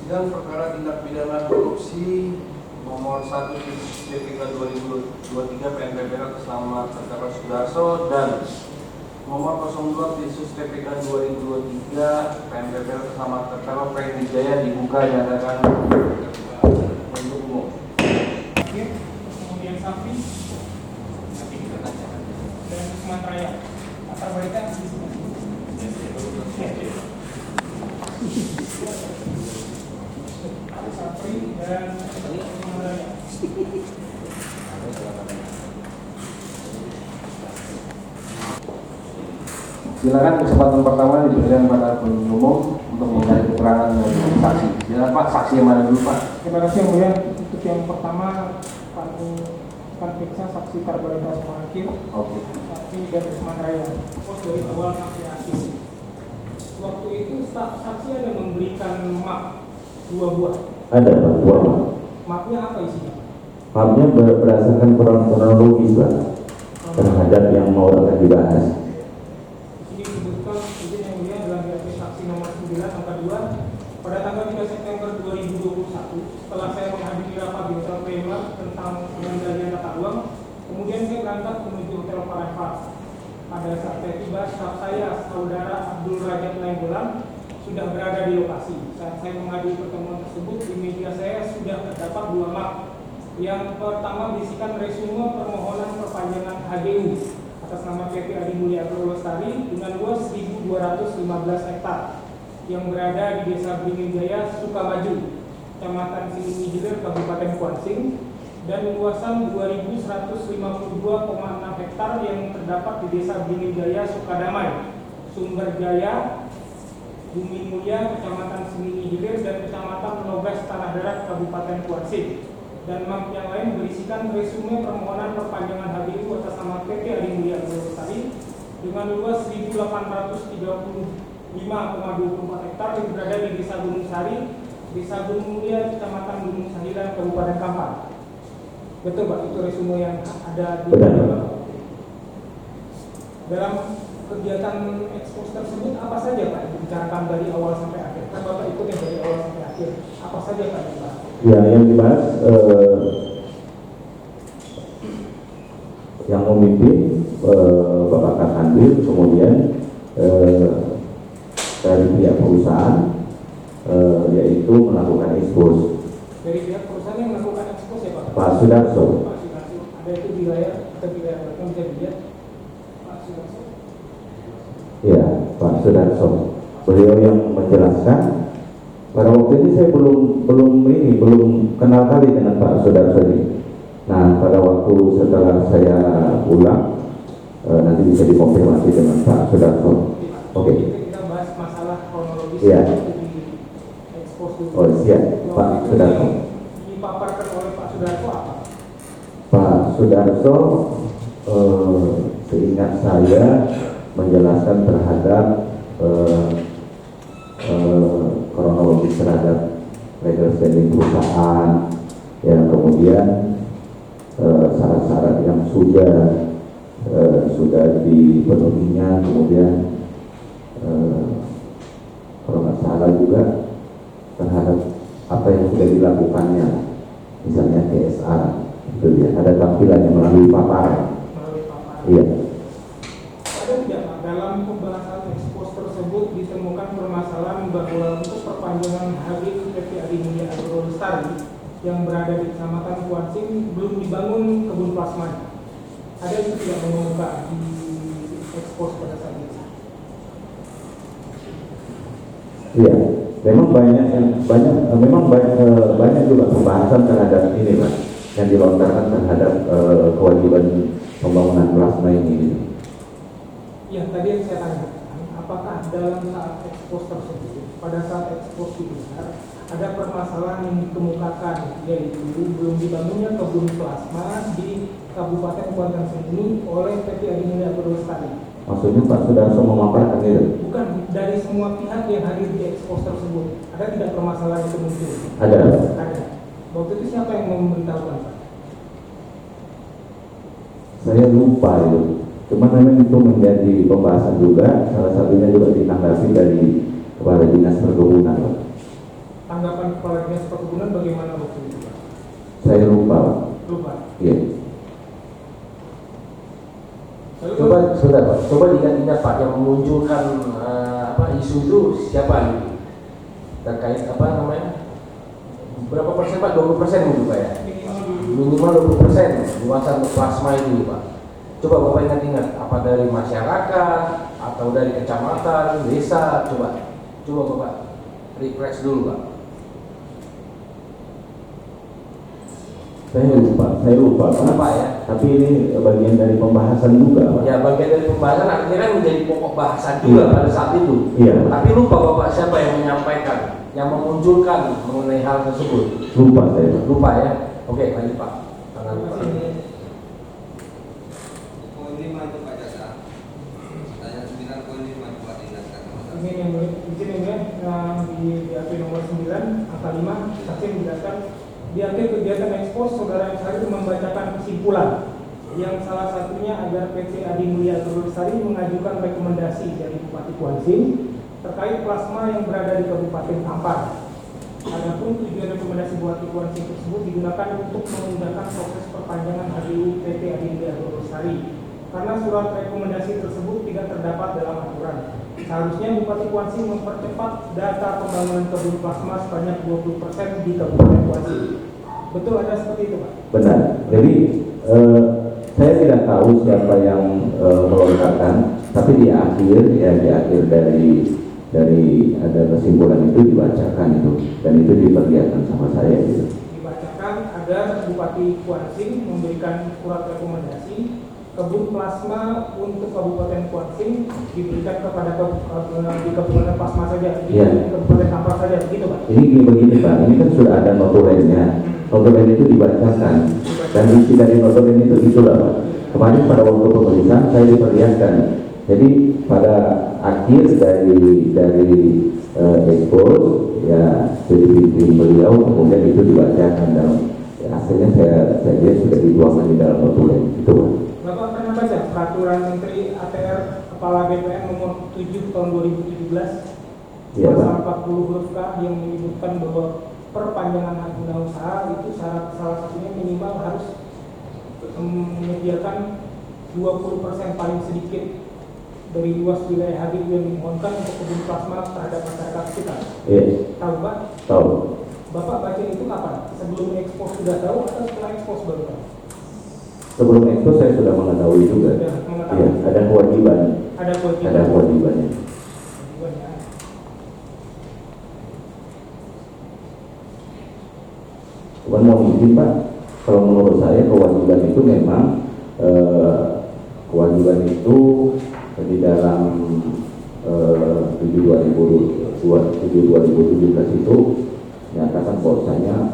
Sidang perkara tindak pidana korupsi nomor 1 TPK 2023 PNPB atas nama terdakwa Sudarso dan nomor 02 TPK 2023 PNPB atas nama terdakwa Freddy Jaya dibuka diadakan untuk umum. Kemudian Sapi, nanti kita tanyakan. Dan Sumatera Raya, latar belakang di sini. Sapri dan Sumatera Raya. Silakan kesempatan pertama diberikan kepada penuntut umum untuk mencari keterangan dari saksi. Silakan Pak, saksi yang mana dulu Pak? Terima kasih yang mulia. Untuk yang pertama kami akan periksa saksi Karbalitas Hakim, Oke. saksi dari Sumatera Raya. Pos dari awal sampai akhir. Waktu itu saksi ada memberikan map 2 buah. Ada Pak, 2 map. Mapnya apa isinya? Mapnya berdasarkan kronologis Pak terhadap yang mau akan dibahas. Di sini disebutkan izin yang mulia dalam BAP saksi nomor 9 angka 2 pada tanggal 3 September 2021 setelah saya menghadiri rapat di Hotel Prima tentang pengendalian tata uang, kemudian saya berangkat menuju Hotel Parapat. Pada saat saya tiba, staf saya, saudara Abdul Rajat Nainggolan, sudah berada di lokasi. Saat saya menghadiri pertemuan tersebut, di meja saya sudah terdapat 2 map. Yang pertama berisikan resume permohonan perpanjangan HGU atas nama PT Adi Mulya Agro Lestari dengan luas 1.215 hektar yang berada di Desa Beringin Jaya, Sukamaju, Kecamatan Silingi Hilir, Kabupaten Kuansing, dan luasan 2.152,6 hektar yang terdapat di Desa Beringin Jaya, Sukadamai, Sumber Jaya, Bumi Mulia, Kecamatan Silingi Hilir, dan Kecamatan Logas Tanah Darat, Kabupaten Kuansing. Dan map yang lain berisikan resume permohonan perpanjangan HGU atas nama PT Adi Mulya Agro Lestari dengan luas 1.835,24 hektar yang berada di Desa Gunung Sari, Desa Gunung Mulia, Kecamatan Gunung Sahilan, Kabupaten Kampar. Betul Pak, itu resume yang ada di dalam kegiatan ekspos tersebut. Apa saja Pak yang dibicarakan dari awal sampai akhir? Kan Bapak ikut yang dari awal sampai akhir. Apa saja Pak yang dibahas? Ya, yang dibahas yang memimpin Bapak Kasandil, kemudian dari pihak perusahaan yaitu melakukan ekspos. Dari pihak perusahaan yang melakukan ekspos ya Pak? Pak Sudarso. Pak Sudarso. Ada itu di layar, kita di layar belakang bisa dilihat. Pak Sudarso. Ya, Pak Sudarso. Beliau yang menjelaskan. Pada waktu itu saya belum kenal kali dengan Pak Sudarso ini. Nah, pada waktu setelah saya pulang, nanti bisa dikonfirmasi dengan Pak Sudarso. Oke. Kita bahas masalah kronologis. Iya. Di ekspos dulu. Oh siap, Pak Sudarso. Dipaparkan oleh Pak Sudarso apa? Pak Sudarso, seingat saya menjelaskan terhadap kronologis terhadap legal standing perusahaan, ya, kemudian syarat-syarat yang sudah dipenuhinya, kemudian kalau nggak salah juga terhadap apa yang sudah dilakukannya, misalnya CSR, itu ya, ada tampilannya melalui paparan. Melalui paparan. Iya. Ada tidak Pak, dalam pembahasan ekspos tersebut ditemukan permasalahan bahwa untuk perpanjangan HGU PT Adi Mulya Agro Lestari yang berada di Kecamatan Kuansing belum dibangun kebun plasma. Ada yang tidak mengemuka di ekspos pada saat itu? Iya, memang banyak juga pembahasan terhadap ini Pak, yang dilontarkan terhadap kewajiban pembangunan plasma ini. Ya, tadi yang saya tanya, apakah dalam saat ekspos tersebut, pada saat ekspos digelar, ada permasalahan yang dikemukakan, yaitu belum dibangunnya kebun plasma di Kabupaten Kuansing ini oleh PT Adi Mulya Agro Lestari. Maksudnya Pak Sudarso memaparkan itu? Bukan, dari semua pihak yang hadir di ekspos tersebut, ada tidak permasalahan itu muncul? Ada. Ada. Waktu itu siapa yang memberitahukan Pak? Saya lupa itu. Cuma memang itu menjadi pembahasan juga, salah satunya juga ditanggapi dari Kepala Dinas Perkebunan. tanggapan Kepala Dinas Perkebunan bagaimana waktu itu, Pak? Saya lupa. Lupa. Iya. Lalu, Coba sebentar Pak, coba diingat-ingat Pak yang memunculkan isu itu siapa gitu? Terkait apa namanya? Berapa persen Pak? 20% gitu Pak ya? Minimal 20% luasan untuk plasma itu Pak. Coba Bapak ingat-ingat, apa dari masyarakat atau dari kecamatan, desa, coba Bapak refresh dulu Pak. Saya lupa Pak. Lupa ya? Tapi ini bagian dari pembahasan juga Pak. Ya bagian dari pembahasan artinya kan menjadi pokok bahasan juga Iya. pada saat itu. Iya. Tapi lupa Bapak siapa yang menyampaikan, yang memunculkan mengenai hal tersebut. Lupa saya Pak. Lupa ya? Oke, lanjut Pak. Tangan terima Pak. kasih. Poin 5 itu Pak Jasa. Pertanyaan 9 poin 5 coba diingatkan. Ini yang boleh izin yang mulia, di BAP nomor 9 angka 5 saksi menjelaskan di akhir kegiatan ekspos saudara Sari membacakan kesimpulan yang salah satunya agar PT Adi Mulia Lestari mengajukan rekomendasi dari Bupati Kuansin terkait plasma yang berada di Kabupaten Kampar. Adapun tujuan rekomendasi Bupati Kuansin tersebut digunakan untuk memudahkan proses perpanjangan HGU PT Adi Mulia Lestari karena surat rekomendasi tersebut tidak terdapat dalam aturan. Seharusnya Bupati Kuansin mempercepat data pembangunan kebun plasma sebanyak 20% di Kabupaten Kuansin. Betul ada seperti itu Pak? Benar. Jadi saya tidak tahu siapa yang melontarkan, tapi di akhir dari ada kesimpulan itu dibacakan itu, dan itu diperlihatkan sama saya gitu. Dibacakan agar Bupati Kuansin memberikan surat rekomendasi kebun plasma untuk Kabupaten Kuansin diberikan kepada di Kabupaten Plasma saja, di Iya. Kabupaten Kampar saja, begitu Pak? Ini begini Pak, ini kan sudah ada notulennya. Notulen itu dibacakan, dan isi dari notulen itu itulah Pak. Kemarin pada waktu pemeriksaan saya diperlihatkan. Jadi pada akhir dari expose ya jadi pimpin beliau, kemudian itu dibacakan dalam akhirnya saya lihat sudah dituangkan di dalam notulen itu Pak. Bapak pernah baca peraturan Menteri ATR Kepala BPN nomor 7 tahun 2017 Iya Pak. pasal 40 huruf K yang menyebutkan bahwa perpanjangan hak guna usaha itu syarat salah satunya minimal harus menyediakan 20% paling sedikit dari luas wilayah HGU yang dimohonkan untuk kebun plasma terhadap masyarakat sekitar. Iya. Tahu Pak? Tahu. Bapak baca itu kapan? Sebelum ekspos sudah tahu atau setelah ekspos baru tahu? Sebelum itu saya sudah mengetahui juga. Sudah mengetahui. Iya, ada kewajiban. Ada kewajiban. Ada kewajibannya. Kewajibannya. Bukan mau izin Pak, kalau menurut saya kewajiban itu memang kewajiban itu di dalam 7/2017 itu menyatakan bahwasanya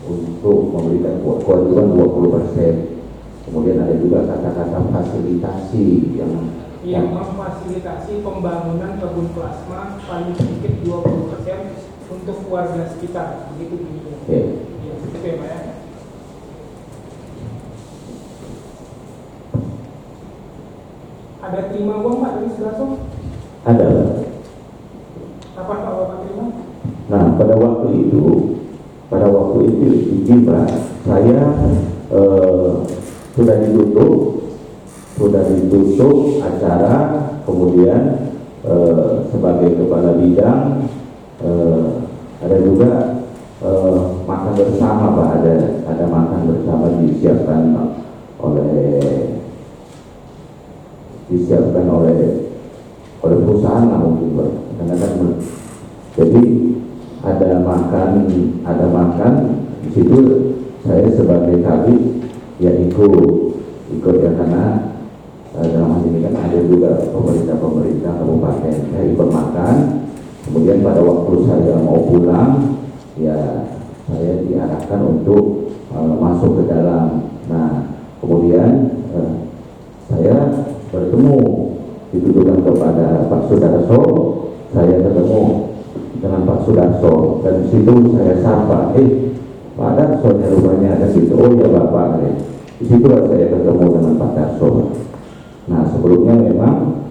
untuk memberikan kewajiban 20%. Kemudian ada juga kata-kata fasilitasi yang memfasilitasi pembangunan kebun plasma paling sedikit 20% untuk warga sekitar, begitu bunyinya. ya, Ya, begitu ya Pak ya. Ada terima uang Pak dari Sudarso? ada. Kapan Pak Bapak terima? Nah pada waktu itu izin Pak, saya sudah ditutup acara, kemudian sebagai kepala bidang ada juga makan bersama Pak, ada makan bersama disiapkan oleh perusahaan lah mungkin Pak. Karena kan jadi ada makan di situ, saya sebagai kabit ya ikut ya, karena dalam hal ini kan ada juga pemerintah kabupaten, saya ikut makan. Kemudian pada waktu saya mau pulang ya saya diarahkan untuk masuk ke dalam. Nah kemudian saya bertemu, dituduhkan kepada Pak Sudarso, saya ketemu dengan Pak Sudarso, dan di situ saya sapa, Pak Darso rupanya ada situ. Oh ya Bapak, di situ saya ketemu dengan Pak Darso. Nah sebelumnya memang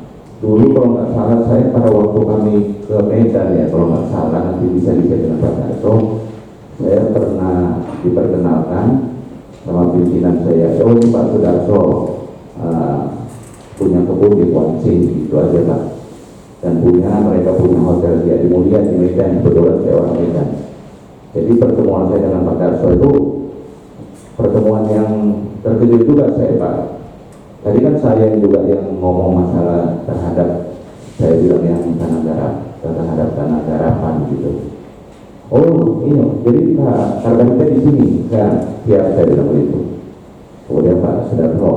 dulu kalau nggak salah saya pada waktu kami ke Medan ya, kalau nggak salah nanti bisa dicek dengan Pak Darso, saya pernah diperkenalkan sama pimpinan saya, oh ini Pak Sudarso punya kebun di Kuansing, gitu aja Pak. Dan mereka punya hotel di Adi Mulia di Medan, kebetulan saya orang Medan. Jadi pertemuan saya dengan Pak Darso itu pertemuan yang terkejut juga saya Pak. Tadi kan saya juga yang ngomong masalah terhadap, saya bilang yang terhadap tanah garapan gitu. Oh ini, jadi Pak Karbanita di sini kan, ya saya bilang begitu. Kemudian Pak Sudarso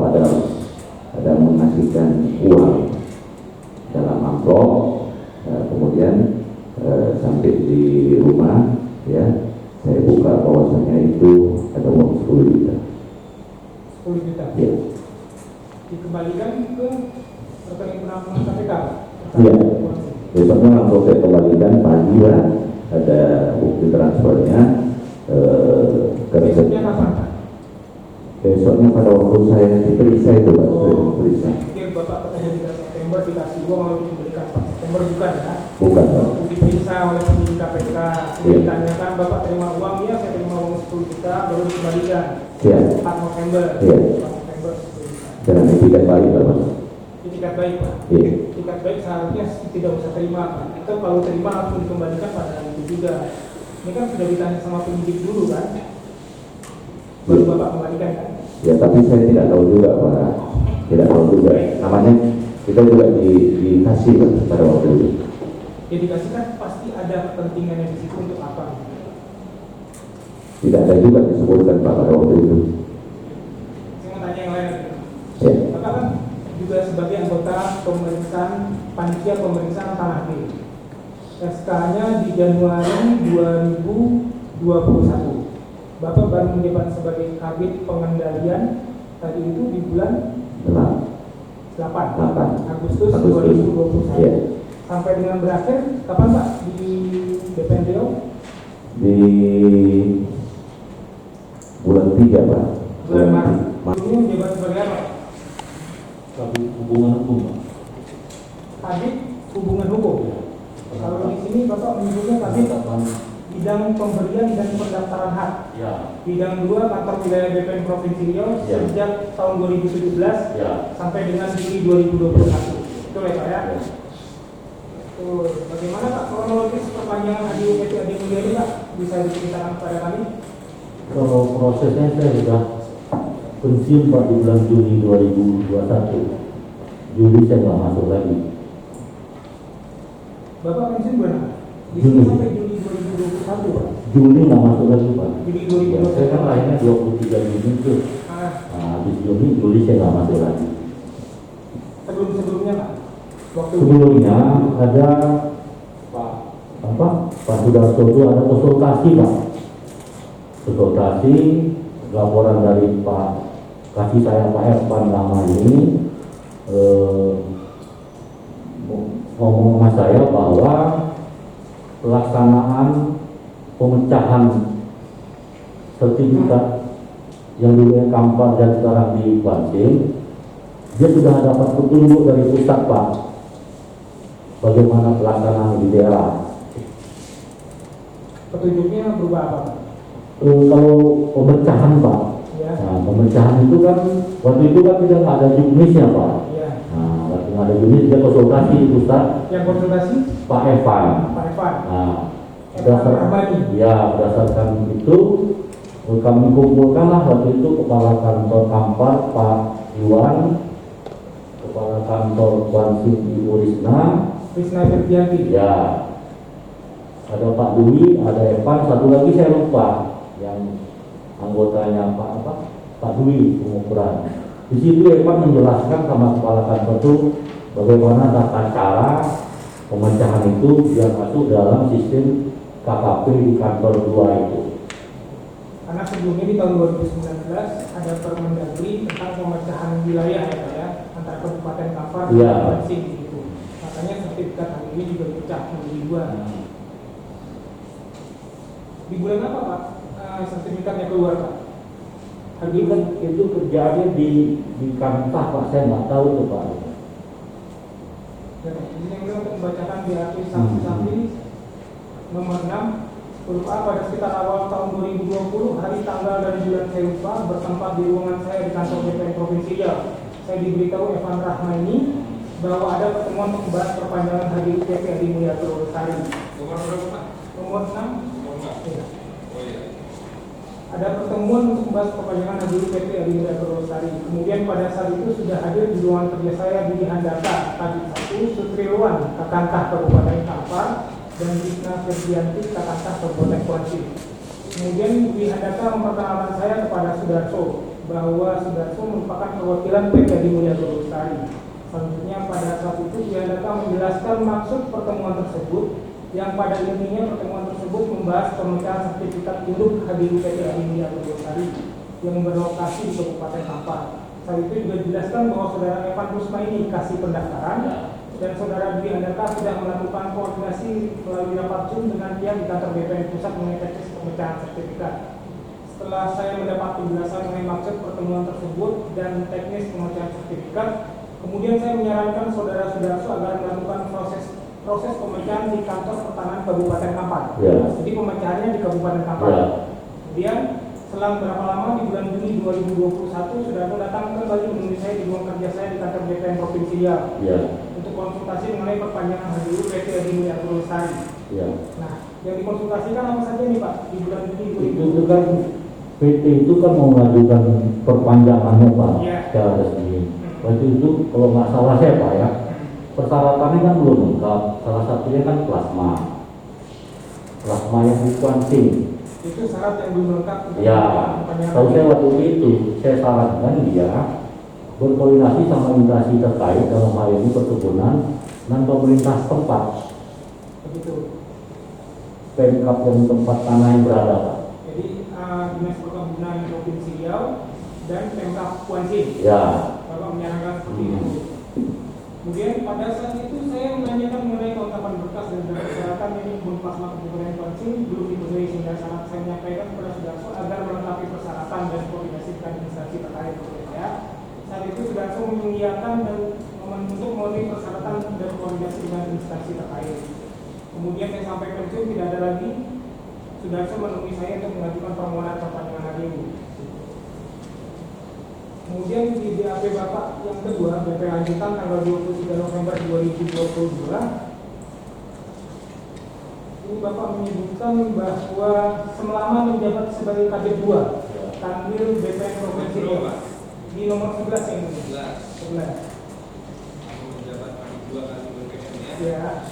ada mengasihkan uang dalam amplop, kemudian sampai di rumah ya saya buka bahwasannya itu ada uang 10 juta. 10 juta. Ya. Dikembalikan ke rekening penampungan KPK. Iya. Besoknya langsung saya kembalikan pagi ya, ada bukti transfernya ke Besoknya kapan Pak? besoknya pada waktu saya diperiksa itu Pak, saya diperiksa. Mungkin Bapak ketemu di September dikasih uang lalu diberikan Pak. September bukan ya? Bukan Pak. Waktu diperiksa oleh penyidik KPK, Iya. ditanyakan Bapak terima uang, ya saya terima uang 10 juta, baru dikembalikan. Iya. 4 November. Iya. 4 November 10 juta. Dengan etikat baik Pak. Itikat baik Pak. Iya. Itikat baik seharusnya tidak usah terima Pak. Itu kalau terima langsung dikembalikan pada hari itu juga. Ini kan sudah ditanya sama penyidik dulu kan? Baru Iya. Bapak kembalikan kan? Ya tapi saya tidak tahu juga Pak, tidak tahu juga. Namanya kita juga dikasih Pak, pada waktu itu. Ya dikasihkan pasti ada kepentingannya di situ untuk apa? Tidak ada juga disebutkan Pak pada waktu itu. Saya mau tanya yang lain. Ya. Bapak kan juga sebagai anggota pemeriksaan panitia pemeriksaan tanah B. SK-nya di Januari 2021. Bapak baru menjabat sebagai kabid pengendalian tadi itu di bulan 8 Agustus 2021. Iya. Sampai dengan berakhir kapan Pak di BPNDO? Di bulan 3 Pak. Bulan Maret. Ini menjabat sebagai apa? Kabid hubungan hukum Pak. Kabid hubungan hukum. Kalau di sini Bapak menyebutnya kabid bidang pemberian dan pendaftaran hak. Ya. Bidang 2 kantor wilayah BPN Provinsi Riau Ya. sejak tahun 2017 Ya. sampai dengan Juli 2021. Betul ya Pak ya? Ya. Bagaimana Pak kronologis perpanjangan ADUPT Adi Mulia ini Pak? Bisa diceritakan kepada kami? Kalau prosesnya saya sudah pensiun Pak di bulan Juni 2021. Juli saya nggak masuk lagi. Bapak pensiun bulan apa? Di Juni. sini sampai Juli 2021 Pak. Juli nggak masuk lagi Pak. Juli Ya, saya kan 2021. lahirnya 23 Juni itu. Ah, Nah, habis Juli saya nggak masuk lagi. sebelumnya Pak. Waktu Sebelumnya ada Pak Sudarso itu ada konsultasi Pak. Konsultasi laporan dari Pak kasih saya Pak Ervan lama ini ngomong sama saya bahwa pelaksanaan pemecahan sertifikat yang dulu Kampar dan sekarang di Kuansing, dia sudah dapat petunjuk dari pusat Pak bagaimana pelaksanaan di daerah. petunjuknya berubah apa Pak? Kalau pemecahan Pak, Ya. nah, pemecahan itu kan waktu itu kan kita nggak ada juknisnya Pak. Ya. Nah, waktu nggak ada juknis dia konsultasi pusat Yang konsultasi Pak Evan. Pak Evan. Nah, Evan Rahmani. berdasarkan itu kami kumpulkanlah waktu itu kepala kantor Kampar Pak Iwan, kepala kantor Kuansing Ibu Risna, Krisna Firdianti. ya ada Pak Dwi, ada Evan, satu lagi saya lupa yang anggotanya Pak Dwi pengukuran. Di situ Evan menjelaskan sama kepala kantor itu bagaimana tata cara pemecahan itu biar masuk dalam sistem KKP di kantor 2 itu. Karena sebelumnya di tahun 2019 ada Permendagri tentang pemecahan wilayah ya Pak ya, antara Kabupaten Kampar dan Iya. Kuansing gitu. Makanya sertifikat hari ini juga dipecah menjadi 2. Di bulan apa Pak sertifikatnya keluar Pak? Itu kan itu kerjaannya di Kantah Pak, saya nggak tahu itu Pak. Dan ini yang beliau untuk membacakan BAP saksi-saksi nomor 6 huruf A pada sekitar awal tahun 2020, hari tanggal dan bulan saya lupa, bertempat di ruangan saya di kantor BPN Provinsi Riau. Saya diberitahu Evan Rahmaini bahwa ada pertemuan untuk membahas perpanjangan HGU PT Adi Mulia Lestari. Nomor berapa Pak? Nomor 6. Nomor 6. Ya. Oh iya. Ada pertemuan untuk membahas perpanjangan HGU PT Adi Mulia Lestari. Kemudian pada saat itu sudah hadir di ruangan kerja saya di Handaka, Kadif 1, Sutriwan, Kakangkah Kabupaten Kampar, dan Wisna Ferdianti, Kakangkah Kabupaten Kuansi. Kemudian Dwi Handaka memperkenalkan saya kepada Sudarso bahwa Sudarso merupakan perwakilan PT Adi Mulia Lestari. Selanjutnya pada saat itu Dwi Handaka menjelaskan maksud pertemuan tersebut, yang pada intinya pertemuan tersebut membahas pemecahan sertifikat induk HGU PT Adi Mulia Lestari yang berlokasi di Kabupaten Kampar. Saat itu juga dijelaskan bahwa saudara Evan Rusmaini kasih pendaftaran dan saudara Dwi Handaka sudah melakukan koordinasi melalui rapat Zoom dengan pihak di kantor BPN Pusat mengenai teknis pemecahan sertifikat. Setelah saya mendapat penjelasan mengenai maksud pertemuan tersebut dan teknis pemecahan sertifikat, kemudian saya menyarankan saudara Sudarso agar melakukan proses pemecahan di kantor pertanahan Kabupaten Kampar. Ya. Jadi pemecahannya di Kabupaten Kampar. Ya. Kemudian selang berapa lama di bulan Juni 2021 Sudarso datang kembali menemui saya di ruang kerja saya di kantor BPN Provinsi Riau. Ya. Untuk konsultasi mengenai perpanjangan HGU PT Adi Mulia Lestari. Ya. Nah, yang dikonsultasikan apa saja nih Pak di bulan Juni Itu 2021? kan PT itu kan mau mengajukan perpanjangannya Pak, Iya. secara resmi. Waktu itu kalau nggak salah saya Pak ya, persyaratannya kan belum lengkap. Salah satunya kan plasma yang dikuansing. Itu syarat yang belum lengkap untuk Ya, perpanjangan kalau saya HGU. waktu itu saya sarankan dia berkoordinasi sama instansi terkait dalam hal ini perkebunan dan pemerintah setempat, Begitu. Pemkab yang tempat tanah yang berada Pak. Jadi Dinas Perkebunan Provinsi Riau dan Pemkab Kuansin. Ya. Bapak menyarankan seperti itu. Kemudian pada saat itu saya menanyakan mengenai kelengkapan berkas dan persyaratan ini pun plasma Kabupaten Kuansin belum dipenuhi, sehingga sangat saya menyampaikan kepada Sudarso agar melengkapi persyaratan dan koordinasi dengan instansi terkait. Ya. Saat itu Sudarso mengiyakan dan untuk memenuhi persyaratan dan koordinasi dengan instansi terkait. Kemudian saya sampai pensiun tidak ada lagi, Sudarso menemui saya untuk mengajukan permohonan perpanjangan HGU. Kemudian di BAP Bapak yang kedua, BP lanjutan tanggal 23 November 2022, ini Bapak menyebutkan bahwa selama menjabat sebagai Kadif 2 Kanwil BPN Provinsi Riau di nomor 11 yang ini. 11. Aku menjabat dua kali BPN ya. Ya.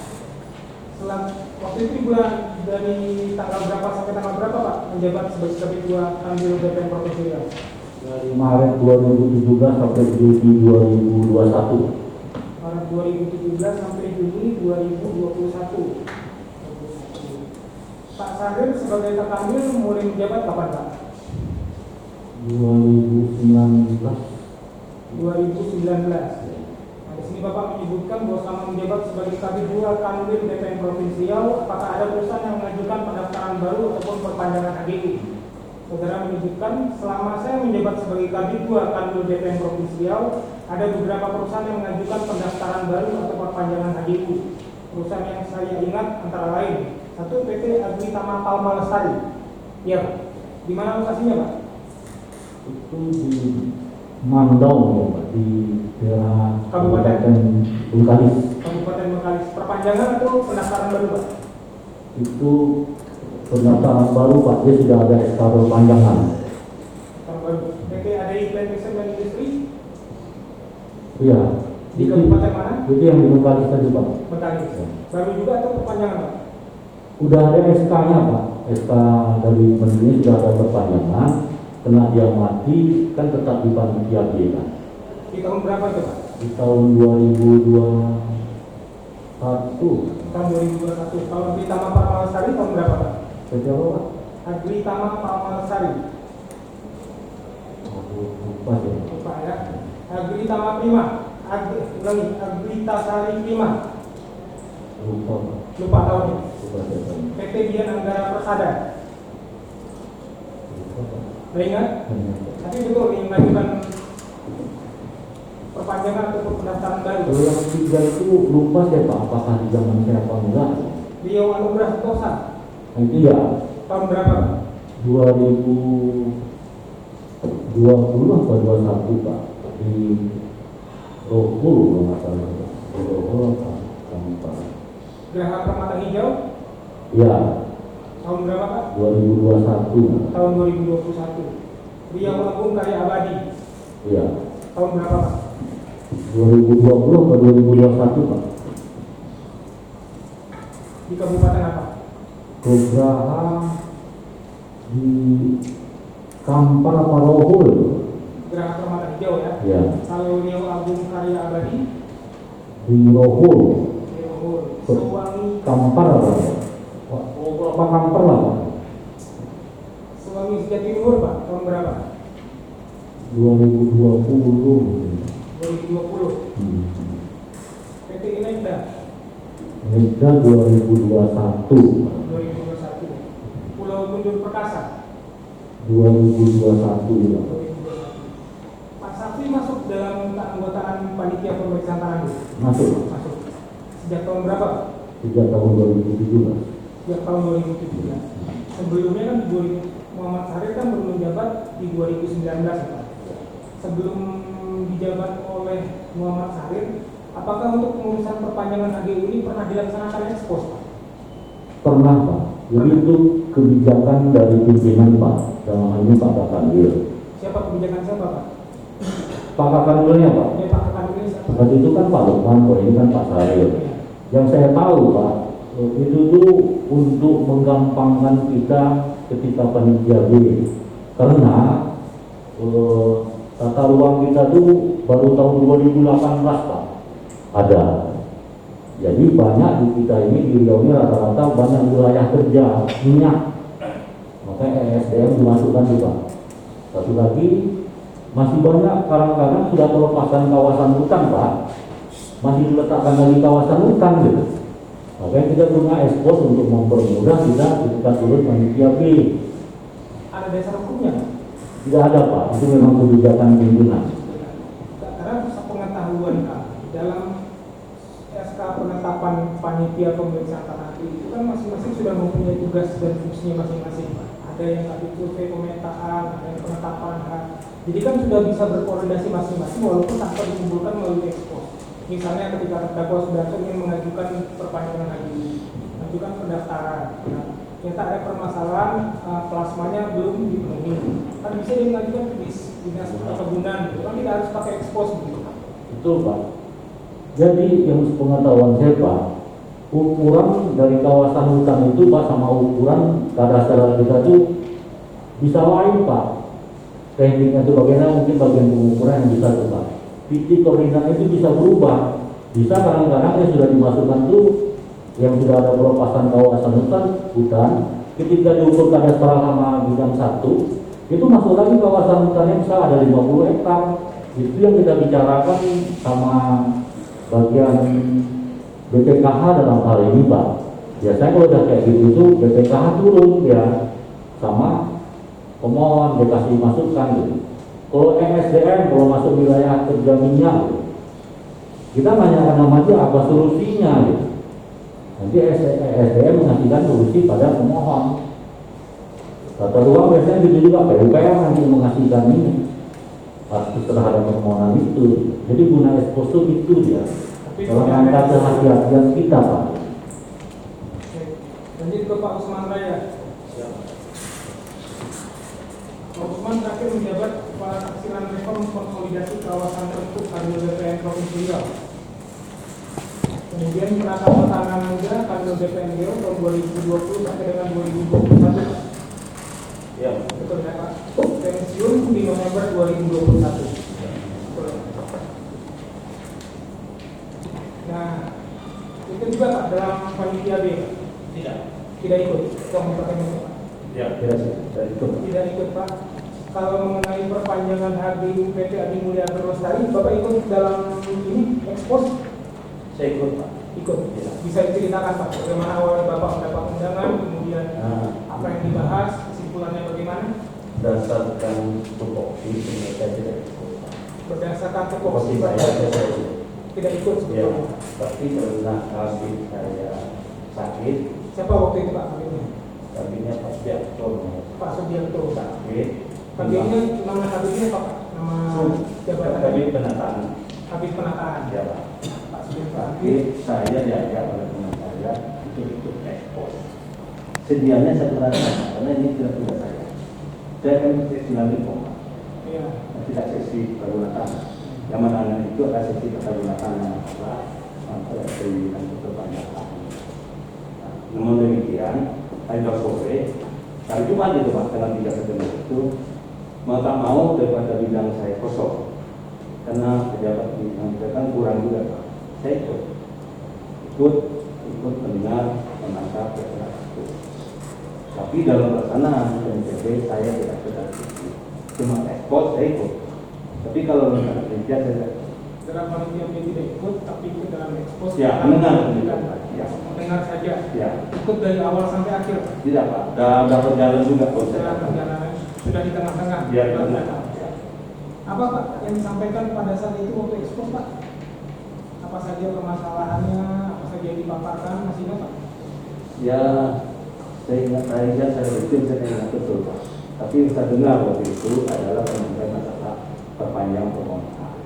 Waktu itu di bulan dari tanggal berapa sampai tanggal berapa Pak menjabat sebagai Kadif 2 Kanwil BPN Provinsi Riau? Dari Maret 2017 sampai Juni 2021. Maret 2017 sampai Juni 2021. Pak Sahir sebagai Kakamil mulai menjabat kapan Pak? 2019. 2019. Nah, di sini Bapak menyebutkan bahwa selama menjabat sebagai Kadif 2 Kanwil BPN Provinsi Riau, apakah ada perusahaan yang mengajukan pendaftaran baru ataupun perpanjangan HGU? Saudara menyebutkan selama saya menjabat sebagai Kadif 2 Kanwil BPN Provinsi Riau, ada beberapa perusahaan yang mengajukan pendaftaran baru atau perpanjangan HGU. Perusahaan yang saya ingat antara lain, satu PT Agritama Palma Lestari. Iya Pak. Di mana lokasinya Pak? Itu di Mandau ya Pak, di daerah Kabupaten Bengkalis. Kabupaten Bengkalis. Perpanjangan atau pendaftaran baru Pak? Itu pendaftaran baru Pak, dia sudah ada SK perpanjangan. Pendaftaran baru. PT ADI Plant Mixer dan Industri Iya. di Kabupaten mana? Itu yang di Bengkalis tadi Pak. Bengkalis. Baru juga atau perpanjangan Pak? Udah ada SK-nya Pak, SK dari menterinya sudah ada perpanjangan. Kena dia mati kan tetap dipanitia dia kan. Di tahun berapa itu Pak? Di tahun 2021. Tahun 2021. Kalau Agritama Palma Lestari tahun berapa Pak? PT apa Pak? Agritama Palma Lestari. Lupa ya. Lupa ya. Agritama Prima. Agritasari Prima. Lupa Pak. Lupa tahunnya. Lupa siapa. PT Dian Anggara Persada. Lupa Pak. Udah ingat? Hanya Tapi betul yang mengajukan perpanjangan ataupun pendaftaran baru. Kalau yang 3 itu lupa saya Pak, apakah di zaman saya apa enggak? Rio Anugrah Tosa, Itu ya tahun berapa Pak? 2020 atau 21 Pak, di Rohul kalau nggak salah, di Rohul apa? Pak. Geraha Permata Hijau, Ya, tahun berapa Pak? 2021. Tahun 2021. Riau Agung Karya Abadi, Ya, tahun berapa Pak? 2020 atau 2021 Pak. Di Kabupaten apa? Geraha di Kampar apa Rohul? Geraha Permata Hijau ya. Ya, Kalau Riau Agung Karya Abadi, di Rohul. Riau Sewangi, Kampar apa? Oh, apa Kampar lah Pak? Sewangi Sejati Luhur Pak, tahun berapa? 2020. 2020. PT Inekda, Mega 2021. 2021. Pulau Gundur Perkasa, 2021 juga. 2021. Pak Safi masuk dalam keanggotaan panitia pemeriksaan tanah dulu. Masuk Masuk. Sejak tahun berapa? sejak tahun 2017. Sejak tahun 2017. Sebelumnya kan di 2000, Muhammad Sarir kan baru menjabat di 2019 Pak. Sebelum dijabat oleh Muhammad Sarir, apakah untuk pengurusan perpanjangan HGU ini pernah dilaksanakan ekspos Pak? Pernah Pak. Jadi itu kebijakan dari pimpinan Pak. Dalam hal ini Pak Kakanwil. Siapa kebijakan siapa Pak? Pak Kakanwilnya Pak. Ya Pak Kakan ini siapa? Waktu itu kan Pak Lukman, kalau ini kan Pak Sarir. Ya. Yang saya tahu Pak, itu tuh untuk menggampangkan kita ketika panitia B. Karena tata ruang kita tuh baru tahun 2018 Pak ada. Jadi banyak di kita ini di Riau ini rata-rata banyak wilayah kerja minyak. Makanya ESDM dimasukkan juga. Satu lagi masih banyak kadang-kadang sudah pelepasan kawasan hutan Pak. Masih diletakkan lagi kawasan hutan gitu. Makanya kita punya ekspos untuk mempermudah kita ketika turun panitia B. Ada dasar hukumnya Pak? Tidak ada Pak, itu memang kebijakan pimpinan. Karena pengetahuan Pak, dalam SK penetapan panitia pemeriksaan tanah itu kan masing-masing sudah mempunyai tugas dan fungsinya masing-masing Pak. Ada yang tadi survei pemetaan, ada yang penetapan hak. Jadi kan sudah bisa berkoordinasi masing-masing walaupun tanpa dikumpulkan melalui ekspos. Misalnya ketika terdakwa Sudarso ingin mengajukan perpanjangan HGU, mengajukan pendaftaran. Nah, ternyata ada permasalahan plasmanya belum dipenuhi. Kan bisa dia mengajukan ke dinas perkebunan, gitu kan tidak harus pakai ekspos gitu. Betul Pak. Jadi yang sepengetahuan saya Pak, ukuran dari kawasan hutan itu Pak sama ukuran kadastral kita itu bisa lain Pak. Tekniknya itu bagaimana mungkin bagian pengukuran yang bisa tuh Pak. Titik koordinatnya itu bisa berubah. Bisa kadang-kadang yang sudah dimasukkan tuh yang sudah ada pelepasan kawasan hutan, ketika diukur kadastral sama bidang 1, itu masuk lagi kawasan hutannya bisa ada 50 hektar. Itu yang kita bicarakan sama bagian BPKH dalam hal ini Pak. Biasanya kalau udah kayak gitu itu BPKH turun ya sama pemohon dikasih masukan gitu. Kalau MSDM kalau masuk wilayah kerja minyak gitu, kita nanyakan nama dia apa solusinya gitu. Nanti SDM mengasihkan solusi pada pemohon. Tata ruang biasanya gitu juga, PUPR nanti mengasihkan ini atas terhadap permohonan itu. Jadi guna ekspos itu dia. Dalam rangka kehati-hatian kita Pak. Lanjut ke Pak Usman Raya. Pak Usman terakhir menjabat Kepala Taksiran Reform Konsolidasi Kawasan Tertentu Kadin BPN Provinsi Riau. Kemudian penatatangan muda Kadin BPN Riau tahun 2020 sampai dengan 2021. Ya. Betul ya Pak. Pensiun di November 2021. Nah, itu juga Pak dalam panitia B. Tidak ikut. Tidak ikut Pak. Kalau mengenai perpanjangan HGU PT Adi Mulia Berlestari, Bapak ikut dalam ini ekspos? Saya ikut Pak. Ikut. Bisa diceritakan Pak bagaimana awalnya Bapak mendapat undangan, kemudian apa yang dibahas, kesimpulannya bagaimana? Berdasarkan tupoksi mereka tidak ikut Pak. berdasarkan Seperti tupoksi saya tidak ikut ya, sebetulnya. tapi karena kami saya sakit, Siapa waktu itu Pak kabinnya? kabinya Pak Biakton Pak Subianto. sakit, Kabinnya nama kabinnya apa Pak? Nama jabatan kabin penataan, kabin penataan. ya Pak. Pak Subianto. Sakit, saya diajak oleh teman saya untuk ikut ekspos. Sedianya saya terangkan, karena ini tidak tugas saya. Saya akan sesi lagi kok, Iya. tidak sesi pergunaan. Yang mana itu adalah sesi pergunaan yang adalah dari dan kebanyakan. Namun demikian, hari sore, hari Jumat itu Pak, tanggal 3 September itu, mau tak mau daripada bidang saya kosong, karena pejabat bidang kita kan kurang juga Pak. Saya ikut mendengar, menangkap, itu. Tapi dalam pelaksanaan PNPB saya tidak sedang ikut. Cuma ekspor saya ikut. Tapi kalau dalam panitia saya tidak. Dalam panitia dia tidak ikut, tapi ikut dalam ekspos. Ya, mendengar. Ya. Mendengar saja. Ya. Ikut dari awal sampai akhir. Tidak Pak, sudah berjalan juga proses. Dalam perjalanan sudah di tengah-tengah. Ya, benar. Ya. Apa Pak yang disampaikan pada saat itu waktu ekspos Pak? Apa saja permasalahannya? Apa saja yang dipaparkan? Masih ingat Pak? Ya, saya ingat saya ingat betul Pak. Tapi saya dengar waktu itu adalah mengenai masalah perpanjang permohonan,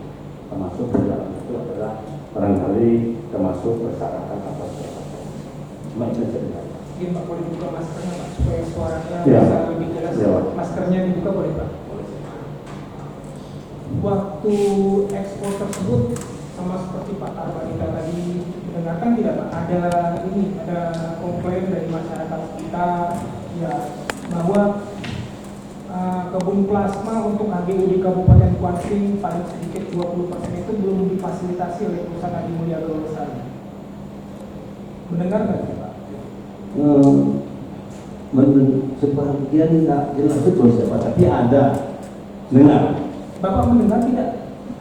termasuk di dalam itu adalah barangkali termasuk persyaratan apa saja. Cuma itu saya dengar. Mungkin Pak boleh buka maskernya Pak supaya suaranya Ya. bisa lebih jelas. Ya. Maskernya dibuka boleh Pak? Waktu ekspor tersebut sama seperti Pak Tarbarita tadi mendengarkan tidak Pak? Ada komplain dari masyarakat kita ya bahwa kebun plasma untuk HGU di Kabupaten Kuanting paling sedikit 20% itu belum difasilitasi oleh perusahaan Adi Mulia Lestari. Mendengar nggak Pak? Sebagian tidak jelas betul siapa, tapi ada dengar. Bapak mendengar tidak?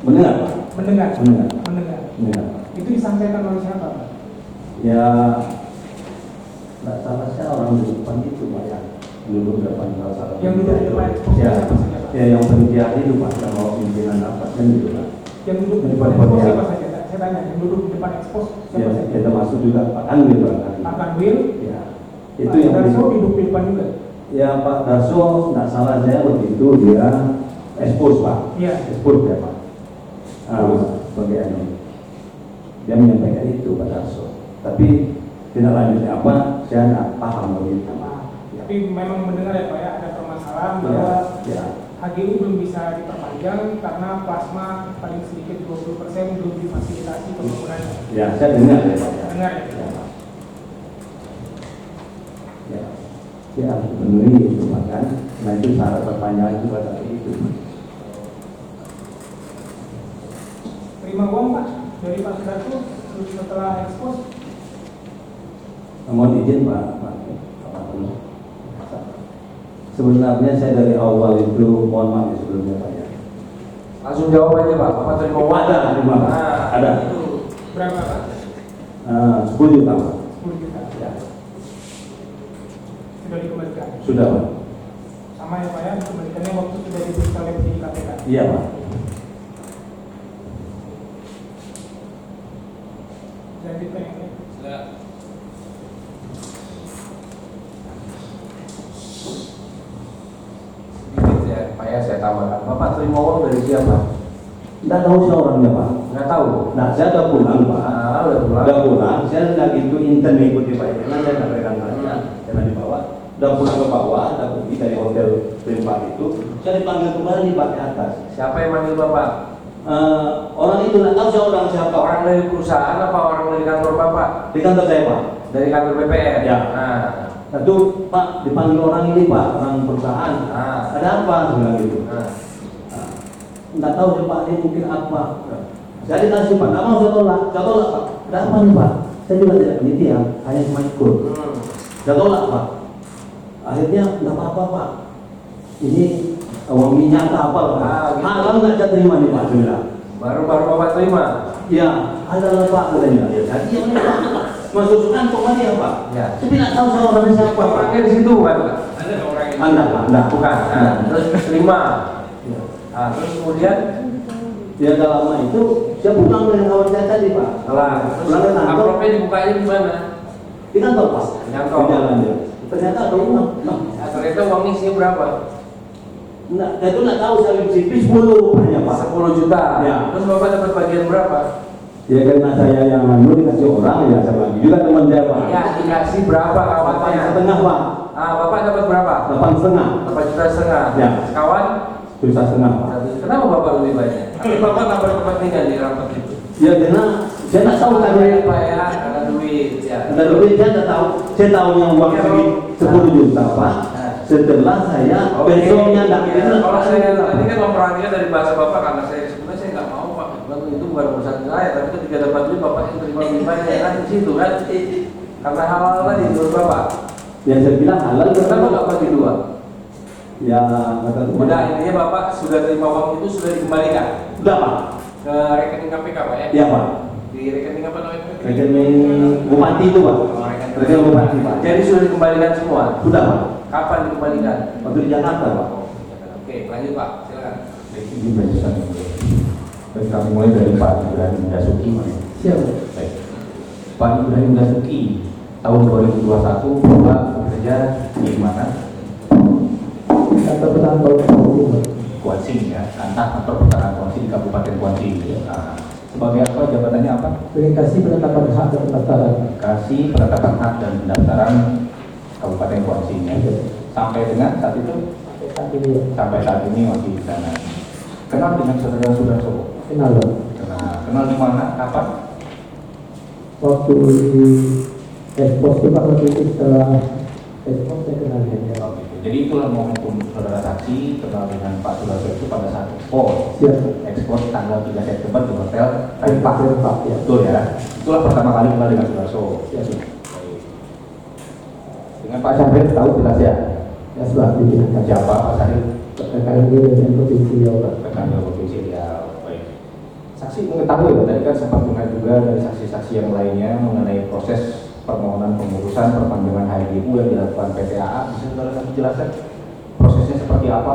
Mendengar Pak. Mendengar. Mendengar. Itu disampaikan oleh siapa Pak? Ya, nggak salah saya orang di depan itu Pak ya, duduk depan salah. Yang duduk di depan ekspos ya, siapa saja Pak? ya yang penjara itu Pak, yang mau pimpinan apa kan gitu kan. Yang duduk di depan ekspos siapa saja? Saya tanya, yang duduk di depan ekspos siapa Ya, saja? ya termasuk juga Pak Kanwil barangkali. Pak Kanwil, Ya, Pak itu yang Darso duduk di depan juga. Ya Pak Darso, nggak salah saya waktu itu dia expose Pak. Iya. Expose ya Pak. Sebagai ini. Dia menyampaikan itu Pak Darso. Tapi tidak lanjutnya apa, saya nggak paham begitu. Ya. Tapi memang mendengar ya Pak ya, ada permasalahan bahwa Ya. HGU belum bisa diperpanjang karena plasma paling sedikit 20% belum difasilitasi pembangunannya. Ya, saya dengar ya Pak. Dengar ya? Ya. Ya. Ya, memenuhi itu makan. Nah itu syarat perpanjangan itu pada itu. Terima uang Pak dari Pak Sudarso setelah ekspos. Mohon izin Pak. Sebenarnya saya dari awal itu mohon maaf sebelumnya Pak ya. Langsung jawab aja Pak. Bapak terima uang. Ada. Itu berapa Pak? 10 juta Pak. 10 juta. Ya. Sudah dikembalikan. Sudah Pak. Sama ya Pak ya, dikembalikannya waktu sudah diperiksa oleh penyidik KPK. Iya Pak. Lanjutkan ya. Sedikit ya, Pak ya saya tambahkan. Bapak terima uang dari siapa? Tidak tahu saya orangnya Pak. Nggak tahu. Nah saya udah pulang Pak. Udah pulang. Udah pulang. Saya lagi itu intern ikuti Pak Irwan. Saya nggak pegang saja. Karena di bawah. Udah pulang ke bawah. Udah pergi dari hotel tempat itu. Saya dipanggil kembali Pak di atas. Siapa yang manggil Bapak? Orang itu nggak tahu saya orang siapa. Orang dari perusahaan apa orang dari kantor Bapak? Di kantor saya Pak. Dari kantor BPN? Ya. Nah. Itu Pak dipanggil orang ini Pak, orang perusahaan. Ada apa? Saya bilang gitu. Nggak tahu sih Pak, ini mungkin apa. Saya dikasih Pak, nggak mau saya tolak Pak. Ada apa nih Pak? Saya juga tidak peneliti ya, hanya cuma ikut. Saya tolak Pak. Akhirnya nggak apa-apa Pak. Ini uang minyak apa Pak? Gitu. Halal nggak saya terima nih Pak? Saya bilang. Baru Bapak terima? Ya, halal Pak katanya. Ya, jadi yang ini Pak. Masuk kantong aja Pak. Ya. Tapi nggak tahu saya orangnya siapa Pak. Orangnya di situ kan? Ada orang Anda Pak, Anda. Bukan. Nah, terus terima. Ya. Nah, terus kemudian Ya gak lama itu saya pulang dengan kawan saya tadi Pak. Pulang ke kantor. Amplopnya dibukanya di mana? Di kantor Pak. Di kantor. Di jalan dia. Ternyata ada uang. Ternyata uangnya isinya berapa? Nah, itu nggak tahu saya CP 10 rupanya Pak. 10 juta. Ya. Terus Bapak dapat bagian berapa? Ya karena saya yang dulu dikasih orang ya saya bagi juga teman saya Pak. Ya, dikasih berapa kawannya? 8,5 Pak. Ah, Bapak dapat berapa? 8,5. 8,5 juta. Ya. Kawan? 1,5 Pak. Kenapa Bapak lebih banyak? Tapi Bapak nggak berkepentingan di rapat itu. Ya karena saya nggak tahu tadi. Pak ya, ada duit ya. Ada duit saya nggak tahu. Saya tahunya uang segi 10 juta Pak. Setelah saya besoknya Kalau saya tadi kan memperhatikan dari bahasa Bapak, karena saya sebenarnya saya nggak mau Pak. Itu bukan urusan saya, tapi ketika dapat duit Bapak yang terima lebih banyak kan di situ kan. Karena halal tadi menurut Bapak. yang saya bilang halal Kenapa nggak bagi dua? ya kata Udah, intinya Bapak sudah terima uang itu sudah dikembalikan udah Pak. ke rekening KPK Pak ya? Ya Pak. Di rekening apa namanya? Rekening bupati itu Pak. Rekening bupati Pak. Jadi sudah dikembalikan semua? Sudah Pak. Kapan dikembalikan? Waktu di Jakarta Pak. Oke, lanjut Pak, silakan. Ini barusan dan kami mulai dari Pak Ibrahim Dasuki. Siap. Baik. Pak Ibrahim Dasuki tahun 2021 Bapak bekerja di mana? Kantor Petani Kuansing ya, kantor pertanahan Kuansing di Kabupaten Kuansing. Nah, sebagai apa jabatannya apa? Delegasi penetapan hak dan pendaftaran. Kasih penetapan hak dan pendaftaran Kabupaten Kuansing ya. Sampai dengan saat itu, sampai saat ini masih di sana. Kenal dengan saudara Sudarso? Kenal Pak. Kenal di mana? Kapan? Waktu di ekspos itu Pak, waktu itu setelah ekspos saya kenal dia. Oh, gitu. Jadi itulah momentum saudara saksi kenal dengan Pak Sudarso itu pada saat ekspos. Siap. Ekspos tanggal 3 September di Hotel Rempak. Rempak, ya. Betul ya. Itulah pertama kali kenal dengan Sudarso. Siap. Baik. Dengan Pak Syahrir tahu jelas ya. Ya sudah dipindahkan. Siapa Pak Syahrir? Rekan dia dengan provinsi Riau Pak. Rekan Provinsi Riau. Baik. Saksi mengetahui ya, tadi kan sempat dengar juga dari saksi-saksi yang lainnya mengenai proses permohonan pengurusan perpanjangan HGU yang dilakukan PTAA. Bisa saudara saksi jelaskan prosesnya seperti apa?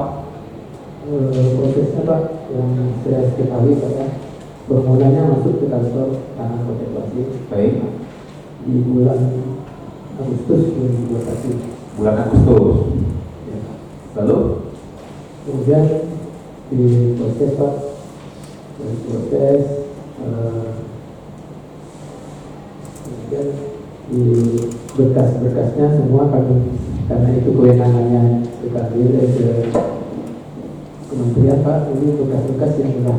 Prosesnya Pak, yang saya ketahui Pak ya, permohonannya masuk ke kantor tanah kontemplasi Baik. di bulan Agustus 2021. Bulan Agustus. Ya. Lalu Kemudian diproses Pak, diproses, kemudian di berkas-berkasnya semua kami, karena itu kewenangannya diambil ke Kementerian Pak, ini berkas-berkas yang sudah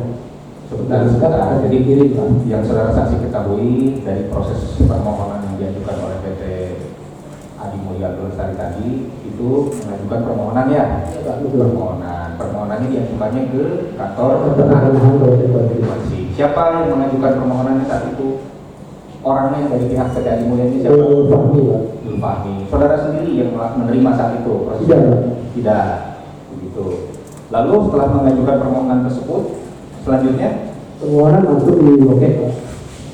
sebentar. akan Jadi dikirim Pak. yang saudara saksi ketahui dari proses permohonan yang diajukan oleh PT Adi Mulya Lestari tadi itu mengajukan permohonan ya. Ya, Pak, betul. Permohonannya diajukannya ke kantor Pertanahan Kabupaten Kuansing. Kuansing. Siapa yang mengajukan permohonannya saat itu? Orangnya dari pihak PT Adi Mulya ini siapa? Fahmi Pak. Dul Fahmi. Saudara sendiri yang menerima saat itu proses? Tidak, Pak. Tidak. Begitu. Lalu setelah mengajukan permohonan tersebut, selanjutnya Permohonan masuk di loket Pak.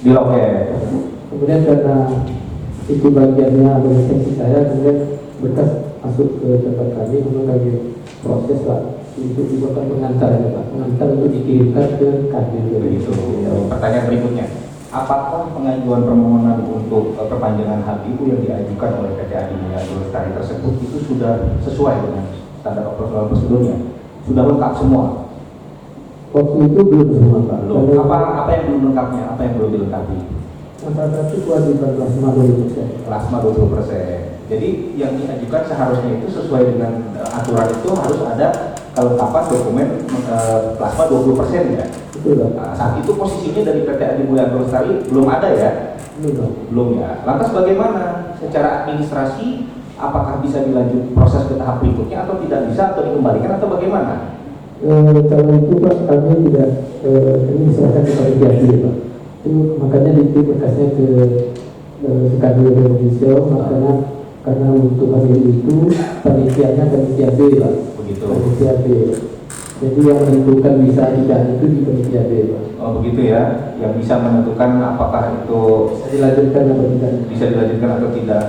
di loket. Kemudian karena itu bagiannya administrasi saya, kemudian berkas masuk ke tempat kami, kemudian kami proses Pak untuk dibuatkan pengantar ya Pak, pengantar untuk dikirimkan ke kantor. Begitu. Pertanyaan berikutnya, apakah pengajuan permohonan untuk perpanjangan HGU yang diajukan oleh PT Adi Mulya Lestari tersebut itu sudah sesuai dengan standar operasional prosedurnya? Sudah lengkap semua? Waktu itu belum semua Pak. Belum. Karena Apa yang belum lengkapnya? Apa yang belum dilengkapi? masalah itu kewajiban plasma 20%. Plasma 20%. Jadi yang diajukan seharusnya itu sesuai dengan aturan itu harus ada kelengkapan dokumen plasma 20% ya. Betul Pak. Nah, saat itu posisinya dari PT Adi Mulya Lestari belum ada ya? Belum Pak. Belum ya. Lantas bagaimana secara administrasi? Apakah bisa dilanjut proses ke tahap berikutnya atau tidak bisa atau dikembalikan atau bagaimana? Kalau itu Pak, kami tidak ini diserahkan kepada pihak Pak. Itu makanya itu berkasnya ke Kadin Indonesia, makanya karena untuk hari itu panitianya panitia B Pak. Begitu. Panitia B. Jadi yang menentukan bisa tidak itu di panitia B Pak. Oh begitu ya. Yang bisa menentukan apakah itu Bisa dilanjutkan atau tidak. bisa dilanjutkan atau tidak.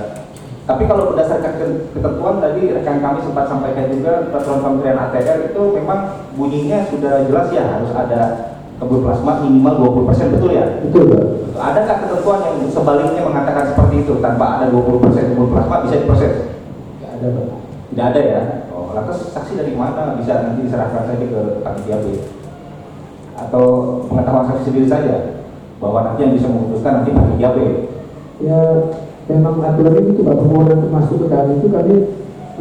Tapi kalau berdasarkan ketentuan tadi rekan kami sempat sampaikan juga peraturan Kementerian ATR itu memang bunyinya sudah jelas ya harus ada kebun plasma minimal 20%, betul ya? Betul Pak. Ada nggak ketentuan yang sebaliknya mengatakan seperti itu, tanpa ada 20% kebun plasma bisa diproses? Tidak ada Pak. Tidak ada ya? Oh, lantas saksi dari mana bisa nanti diserahkan saja ke panitia B? Atau pengetahuan saksi sendiri saja bahwa nanti yang bisa memutuskan nanti panitia B? Ya memang aturan itu Pak, permohonan untuk masuk ke kami itu kami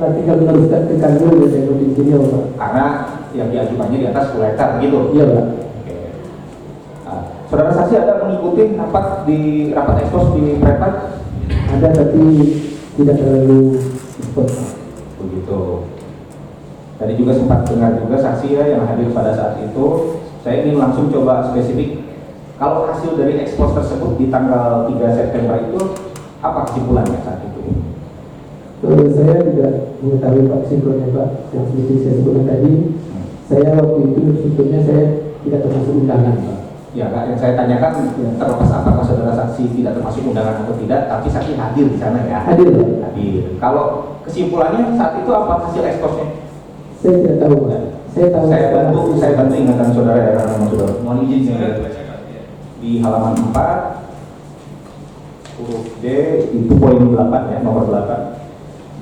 tinggal meneruskan ke kami oleh Direktur Insinyur Pak. Karena yang diajukannya di atas 10 hektar gitu. Iya Pak. Oke. Nah, saudara saksi ada mengikuti rapat ekspos di Prepat? Ada tapi tidak terlalu cepat Pak. Begitu. Tadi juga sempat dengar juga saksi ya yang hadir pada saat itu. Saya ingin langsung coba spesifik. Kalau hasil dari ekspos tersebut di tanggal 3 September itu apa kesimpulannya saat itu? Saya tidak mengetahui Pak kesimpulannya Pak, yang seperti saya sebutkan tadi. Saya waktu itu sebetulnya saya tidak termasuk undangan Pak. Ya Kak, yang saya tanyakan terlepas apakah saudara saksi tidak termasuk undangan atau tidak, tapi saksi hadir di sana ya? Hadir Pak. Hadir. Kalau kesimpulannya saat itu apa hasil eksposnya? Saya tidak tahu Pak. Saya bantu ingatan saudara ya, karena nama saudara. Mohon izin ya. Di halaman 4 huruf D itu poin 8 ya, nomor 8.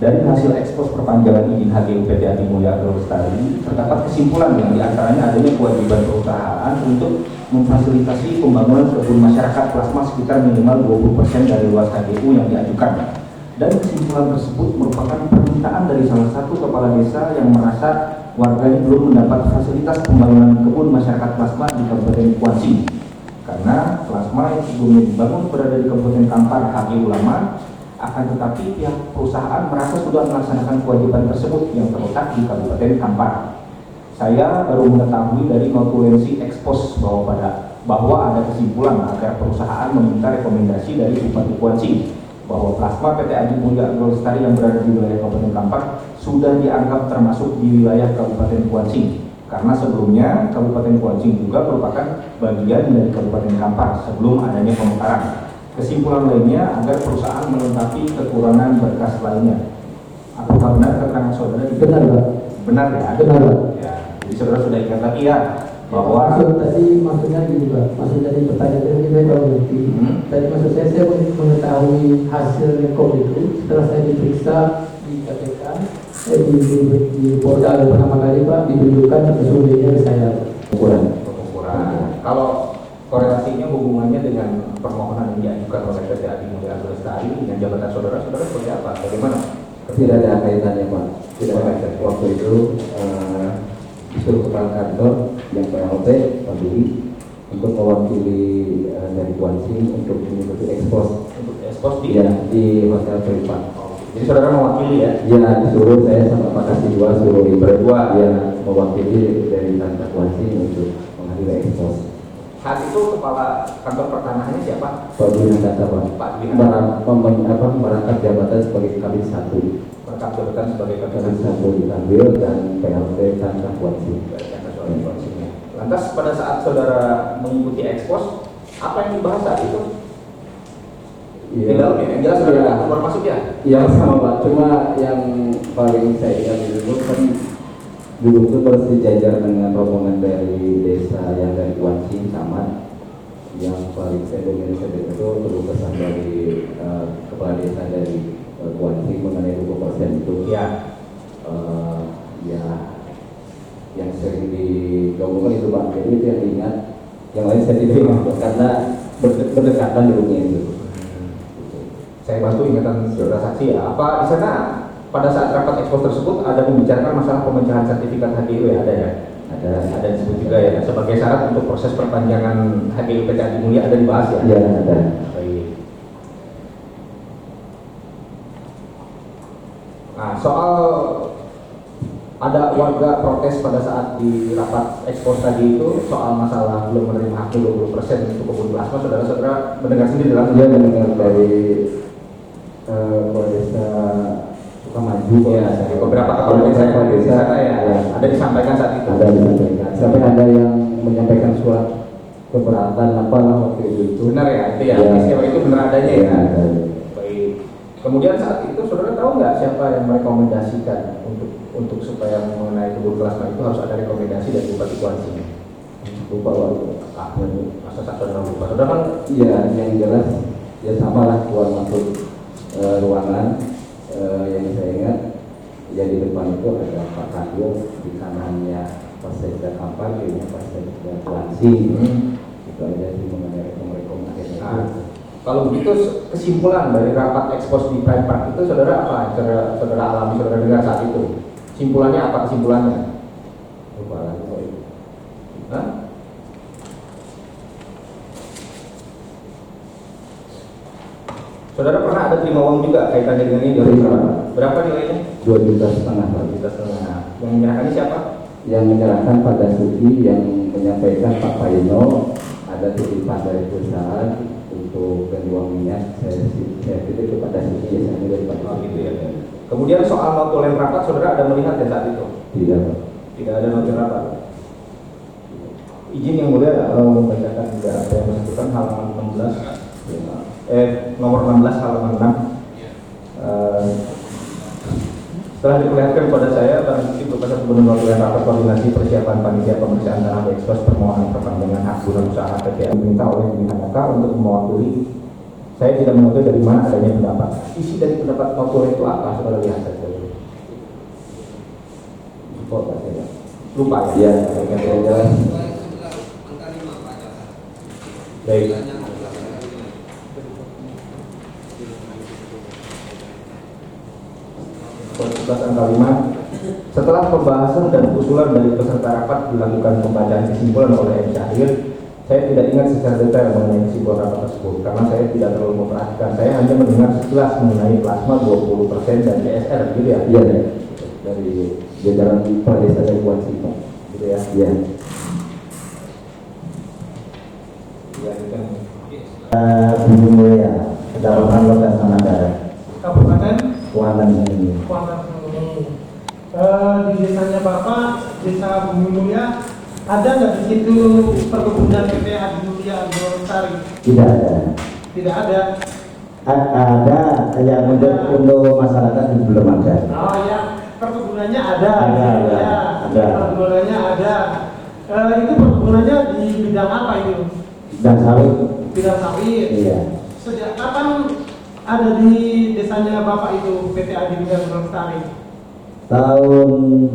Dari hasil ekspos perpanjangan izin HGU PT Adi Mulya Agrolestari terdapat kesimpulan yang diantaranya adanya kewajiban perusahaan untuk memfasilitasi pembangunan kebun masyarakat plasma sekitar minimal 20% dari luas HGU yang diajukan. Dan kesimpulan tersebut merupakan permintaan dari salah satu kepala desa yang merasa warganya belum mendapat fasilitas pembangunan kebun masyarakat plasma di Kabupaten Kuansi. Karena plasma yang sebelumnya dibangun berada di Kabupaten Kampar HGU lama, akan tetapi pihak perusahaan merasa sudah melaksanakan kewajiban tersebut yang terletak di Kabupaten Kampar. Saya baru mengetahui dari notulensi ekspos bahwa ada kesimpulan agar perusahaan meminta rekomendasi dari Bupati Kuansi bahwa plasma PT Adi Mulya Agrolestari yang berada di wilayah Kabupaten Kampar sudah dianggap termasuk di wilayah Kabupaten Kuansi. Karena sebelumnya Kabupaten Kuansi juga merupakan bagian dari Kabupaten Kampar sebelum adanya pemekaran. Kesimpulan lainnya agar perusahaan melengkapi kekurangan berkas lainnya. Apakah benar keterangan saudara? Benar Pak. Benar ya? Benar Pak. Ya. Jadi saudara sudah ingat lagi ya bahwa maksudnya gini Pak, maksud dari pertanyaan tadi saya kalau ngerti. Tadi maksud saya mengetahui hasil rekom itu setelah saya diperiksa di KPK, di Polda pertama kali Pak, ditunjukkan sesungguhnya ke saya. ukuran. Kalau korelasinya hubungannya dengan permohonan yang diajukan oleh PT Adi Mulya Agrolestari dengan jabatan saudara seperti apa? Bagaimana? Tidak ada kaitannya Pak. Tidak ada kaitan. Waktu itu disuruh kepala kantor yang PLT Pak Dwi untuk mewakili dari Kuansi untuk mengikuti ekspos. Untuk ekspos di Hotel Privat. Jadi saudara mewakili ya? Ya, disuruh saya sama Pak Kasih suruh berdua ya mewakili dari kantor Kuansi untuk menghadiri ekspos. Saat itu kepala kantor pertanahannya siapa? Pak Dwi Nandata Pak. Pak Dwi merangkap jabatan sebagai kabin 1. Merangkap jabatan sebagai Kabin 1 diambil dan PLT kantor Kuansi. Lantas pada saat saudara mengikuti ekspos, apa yang dibahas saat itu? Di dalam ya, yang jelas saudara keluar masuk ya? Yang sama Pak, cuma yang paling saya ingat dulu kan dulu itu bersejajar dengan rombongan dari desa yang dari Kuansi sama yang paling saya dengar itu perlu kesan dari kepala desa dari Kuansi mengenai 20% itu Ya. Ya yang sering digabungkan itu Pak, jadi itu yang diingat, yang lain saya tidak ingat karena berdekatan dulunya itu. Saya bantu ingatan saudara saksi ya. Apa di sana pada saat rapat ekspos tersebut ada membicarakan masalah pemecahan sertifikat HGU ya? Ada ya? Ada disebut juga ya. Sebagai syarat untuk proses perpanjangan HGU PT Adi Mulya ada dibahas ya? Iya ada. Baik. Nah soal ada warga protes pada saat di rapat ekspos tadi itu soal masalah belum menerima hak 20% untuk kebun plasma, saudara-saudara mendengar sendiri dalam Dia mendengar dari kepala desa Sukamaju ya, dari beberapa kepala desa yang ada di sana ya, ada disampaikan saat itu. Ada disampaikan. Sampai ada yang menyampaikan surat keberatan apa waktu itu. Benar ya, itu ya, Ya. peristiwa itu benar adanya ya. Ada. Baik. Kemudian saat itu saudara tahu nggak siapa yang merekomendasikan untuk supaya mengenai kebun plasma itu harus ada rekomendasi dari Bupati Kuansi? lupa waktu. Masa saudara lupa? Saudara kan Iya, yang jelas ya sama lah keluar masuk ruangan yang saya ingat ya di depan itu ada Pak Kadyo, di kanannya pas saya kampanye, pas saya lansing. Itu aja sih mengenai rekom-rekom akhirnya. kalau begitu kesimpulan dari rapat ekspos di Pride Park itu saudara apa? Saudara alami, saudara dengar saat itu. Kesimpulannya apa kesimpulannya? Lupa lagi kok itu. Hah? Saudara pernah ada terima uang juga kaitannya dengan ini dari berapa nilainya? 2,5 juta Pak. 2,5 juta. Yang menyerahkannya siapa? Yang menyerahkan Pak Dasuki, yang menyampaikan Pak Payno ada titipan dari perusahaan untuk ganti uang minyak. Saya titip ke Pak Dasuki, ya saya dari Pak Dasuki. Gitu ya. Kemudian soal notulen rapat, saudara ada melihat ya saat itu? Tidak Pak. Tidak ada notulen rapat. Izin yang mulia membacakan juga apa yang disebutkan halaman 16, nomor 16 halaman 6. Setelah diperlihatkan kepada saya, barang bukti berupa satu bulan notulen rapat koordinasi persiapan panitia pemeriksaan tanah ekspos permohonan perpanjangan hak guna usaha PTA diminta oleh Minhanaka untuk mewakili. Saya tidak mengetahui dari mana adanya pendapat. Isi dari pendapat notulen itu apa? Saudara lihat saja. Lupa Pak saya. Lupa ya? Iya, yang jelas. Angka 5 Pak Jaksa. Baik. Nilainya 14 angka 5. Setelah pembahasan dan usulan dari peserta rapat dilakukan pembacaan kesimpulan oleh M. Syahrir, saya tidak ingat secara detail mengenai kesimpulan rapat tersebut karena saya tidak terlalu memperhatikan. Saya hanya mendengar sekilas mengenai plasma 20% dan CSR, gitu ya? Iya, dari jajaran Pak Desa dari Kuansi Pak. Gitu ya? Iya. Iya, itu kan. Bumi Mulia, Kecamatan Lokas Managara, Kabupaten Kuantan ini. Kuantan ini. Di desanya Bapak, Desa Bumi Mulia, ada nggak di situ perkebunan PT Adi Mulia Agrolestari? Tidak ada. Tidak ada. Ada yang untuk masyarakat belum ada. Oh ya, perkebunannya ada. Ada, Ya, ada. perkebunannya ada. Itu perkebunannya di bidang apa itu? Dan sawit. Bidang sawit. Iya. Sejak kapan ada di desanya Bapak itu PT Adi Mulia Agrolestari? Tahun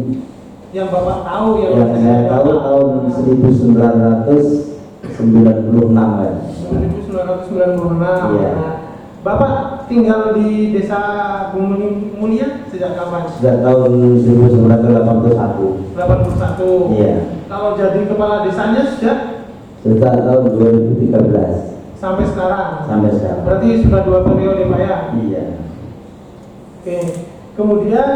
Yang Bapak tahu yang saya tahu tahun 1996 ya. 1996. Iya. Nah, Bapak tinggal di Desa Bumi Mulia sejak kapan? Sejak tahun 1981. 81. Iya. Kalau jadi kepala desanya sejak Sejak tahun 2013 sampai sekarang. sampai sekarang. Berarti sudah 2 periode Pak ya? Iya. Oke. Kemudian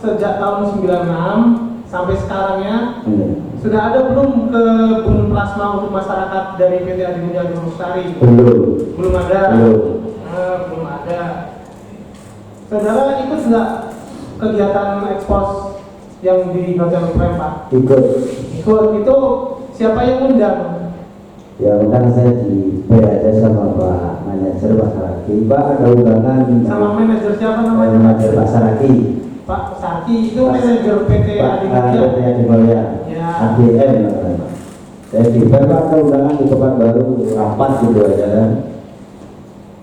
sejak tahun 96 sampai sekarangnya Iya. sudah ada belum kebun plasma untuk masyarakat dari PT Adi Mulia Agrolestari? Belum. Belum ada. Belum. Belum ada. Saudara ikut nggak kegiatan ekspos yang di Hotel Prime Pak? Ikut. Ikut. Itu siapa yang undang? Ya undang saya di PAD sama Pak Manajer Pak Saraki. Pak ada undangan Sama manajer siapa namanya? Manajer Pak Saraki. Pak Sarki itu manajer PT Adi Pak Mulia. PT Adi Mulia. Ya. ADM namanya. Saya di Pak ada undangan di tempat baru rapat gitu aja kan.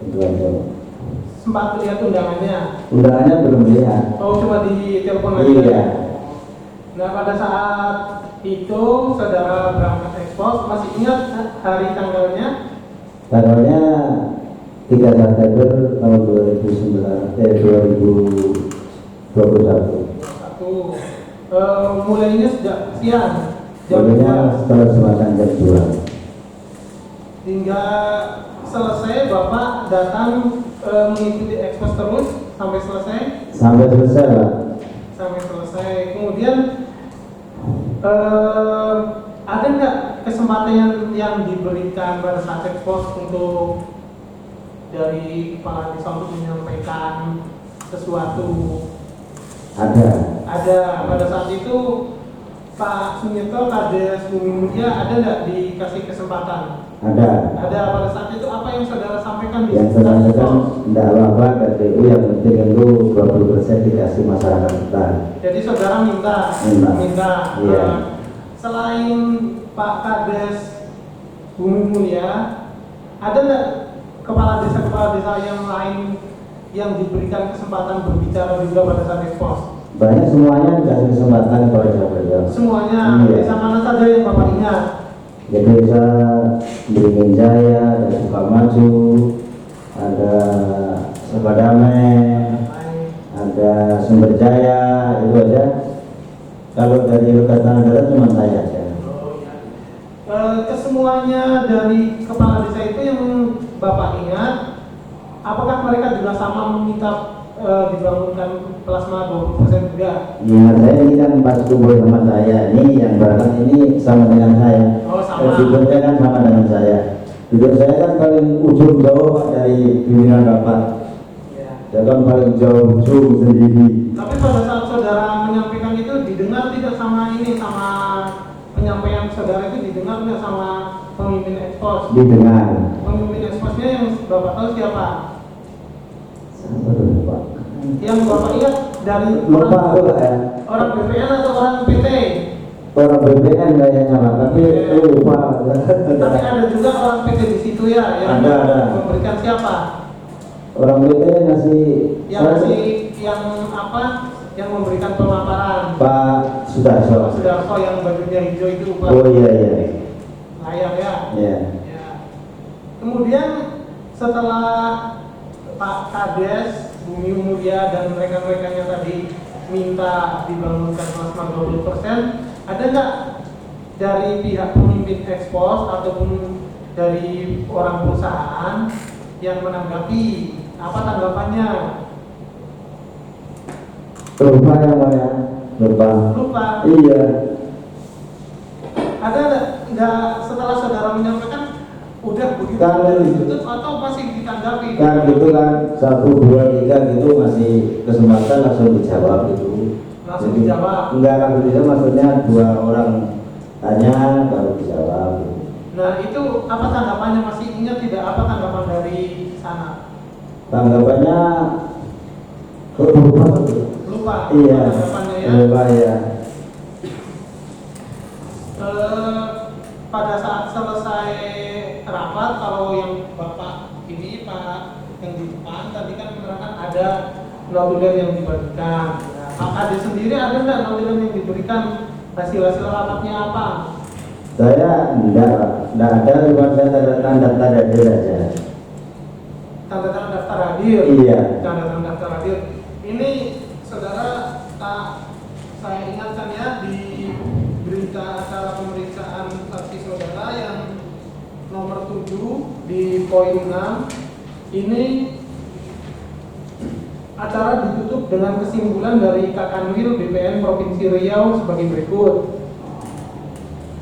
Itu aja. Sempat lihat undangannya. Undangannya belum lihat. Oh cuma di telepon aja. Iya. Nah pada saat itu saudara berangkat ekspos, masih ingat hari tanggalnya? Tanggalnya 3 September tahun 2021. Satu. Mulainya sejak siang. Jam Mulainya 2. setelah semacam jam 2. Hingga selesai Bapak datang mengikuti ekspos terus sampai selesai. Sampai selesai Pak. Sampai selesai. Kemudian ada nggak kesempatan yang diberikan pada saat ekspos untuk dari kepala desa untuk menyampaikan sesuatu? Ada. Ada. Pada saat itu Pak Suminto Kades Bumi Mulia ada nggak dikasih kesempatan? Ada. Ada. Pada saat itu apa yang saudara sampaikan di Yang saya sampaikan tidak apa-apa KPU, yang penting itu 20% dikasih masyarakat hutan. Jadi saudara minta. Minta. Iya. selain Pak Kades Bumi Mulia, ada nggak kepala desa yang lain yang diberikan kesempatan berbicara juga pada saat ekspos? Banyak, semuanya dikasih kesempatan kalau beliau. Semuanya, Iya. desa mana saja yang Bapak ingat? Ya, desa Beringin Jaya, ada Sukamaju, ada Sebadame, ada Sumber Jaya, itu aja. Kalau dari Lekatan Negara cuma saya aja. Kesemuanya dari kepala desa itu yang Bapak ingat, apakah mereka juga sama meminta dibangunkan plasma 20% juga? Ingat saya ini kan pas kumpul sama saya, ini yang berangkat ini sama dengan saya. Oh, sama. Duduknya kan sama dengan saya. Duduk saya kan paling ujung jauh Pak, dari pimpinan Bapak. Ya. Saya kan paling jauh ujung sendiri. Tapi pada saat saudara menyampaikan itu didengar tidak sama penyampaian saudara itu didengar tidak sama pemimpin ekspos? Didengar. Pemimpin eksposnya yang Bapak tahu siapa? Siapa dulu Pak? Yang Bapak ingat dari Lupa aku lah ya. orang BPN atau orang PT? Orang BBN kayaknya Pak, tapi lupa. Tapi ada juga orang PT di situ ya yang Ada. memberikan siapa? Orang BBN ngasih yang memberikan pemaparan Pak Sudarso. Sudarso yang bajunya hijau itu Pak. Oh iya. Layar ya. Iya. Ya. Kemudian setelah Pak Kades Bumi Mulia dan rekan-rekannya tadi minta dibangunkan plasma 20%, ada nggak dari pihak pemimpin ekspos ataupun dari orang perusahaan yang menanggapi? Apa tanggapannya? Lupa ya Pak ya. Lupa. Iya. Ada nggak setelah saudara menyampaikan udah begitu Kan ditutup atau masih ditanggapi? Kan gitu kan 1, 2, 3 gitu masih kesempatan langsung dijawab gitu. Langsung Jadi, dijawab. Enggak langsung dijawab, maksudnya 2 orang tanya baru dijawab gitu. Nah itu apa tanggapannya, masih ingat tidak apa tanggapan dari sana? Tanggapannya Lupa. Iya. Tanggapannya ya. Lupa ya. Pada saat selesai rapat, kalau yang Bapak ini Pak yang di depan tadi kan menerangkan ada notulen yang dibagikan. Nah, Pak Kades sendiri ada nggak notulen yang diberikan, hasil-hasil rapatnya apa? Saya enggak ada, cuma saya tanda hadir aja. Tanda-tanda daftar hadir. Iya. Tanda-tanda daftar hadir. Ini saudara, saya ingatkan ya di berita acara pemeriksaan saksi saudara yang nomor 7 di poin 6 ini acara ditutup dengan kesimpulan dari Kakanwil BPN Provinsi Riau sebagai berikut.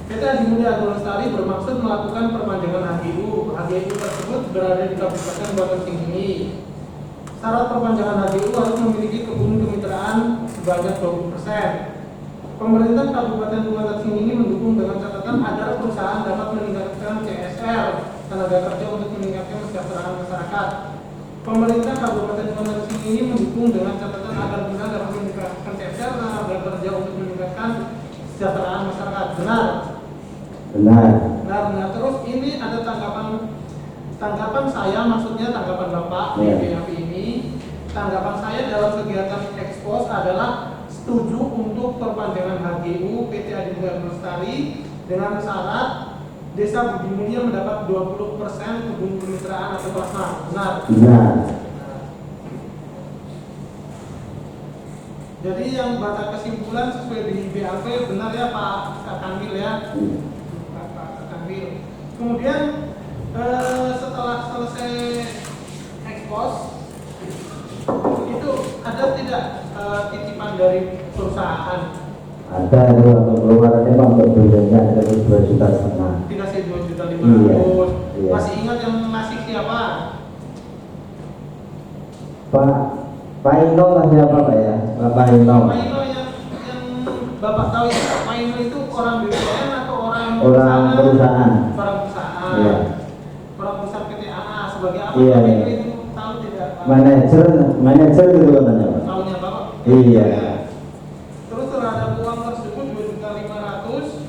PT Adi Mulia Agung Lestari bermaksud melakukan perpanjangan HGU. HGU tersebut berada di Kabupaten Buatan Tinggi. Syarat perpanjangan HGU harus memiliki kebun kemitraan sebanyak 20%. Pemerintah Kabupaten Buatan Tinggi ini mendukung dengan catatan agar perusahaan dapat meningkatkan CSR, tenaga kerja untuk meningkatkan kesejahteraan masyarakat. Pemerintah Kabupaten Buatan Tinggi ini mendukung dengan catatan agar perusahaan dapat meningkatkan CSR, tenaga kerja untuk meningkatkan kesejahteraan masyarakat. Benar. Terus ini ada tanggapan saya, maksudnya tanggapan Bapak di BAP ini. Tanggapan saya dalam kegiatan ekspos adalah setuju untuk perpanjangan HGU PT Adi Mulia Agung Lestari dengan syarat Desa Budi Mulia mendapat 20% kebun kemitraan atau plasma. Benar. Jadi yang baca kesimpulan sesuai di BAP benar ya Pak Kakanwil ya. Pak Kakanwil. Kemudian setelah selesai ekspos itu ada tidak titipan dari perusahaan? Ada itu untuk keluarannya Pak, untuk biayanya ada 2,5 juta. Dikasih 2,5 juta. Iya. Masih ingat yang ngasih siapa? Pak Ino lah siapa Pak ya? Pak Ino. Pak Ino yang Bapak tahu ya, Pak Ino itu orang BPN atau orang perusahaan? Orang perusahaan. Iya. Orang perusahaan PT AA sebagai apa? Iya. Pak Ino itu tahu tidak Pak? Manajer gitu katanya Pak. Tahunya Bapak? Iya. Terus terhadap uang tersebut 2.500.000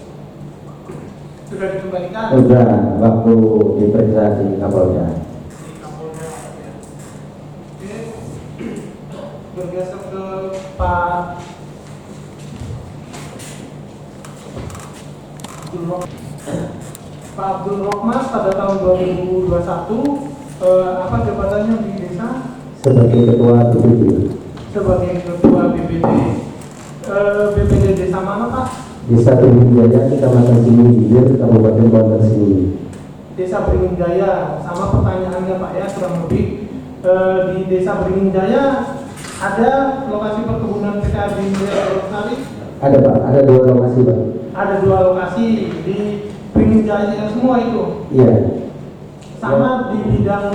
Sudah dikembalikan? Sudah, waktu diperiksa di Kapolda. Di Kapolda, ya. Oke. Bergeser ke Pak Abdul Rohmas pada tahun 2021 apa jabatannya di desa? Sebagai ketua BPD. Sebagai ketua BPD. BPD desa mana Pak? Desa Beringin Kecamatan Sini, Kabupaten Kuantan Sini. Desa Beringin Jaya, sama pertanyaannya Pak ya, kurang lebih di Desa Beringin Jaya ada lokasi perkebunan PKD Lestari? Ada Pak, ada 2 lokasi Pak. Ada 2 lokasi di Beringin Jaya semua itu? Iya. Sama di bidang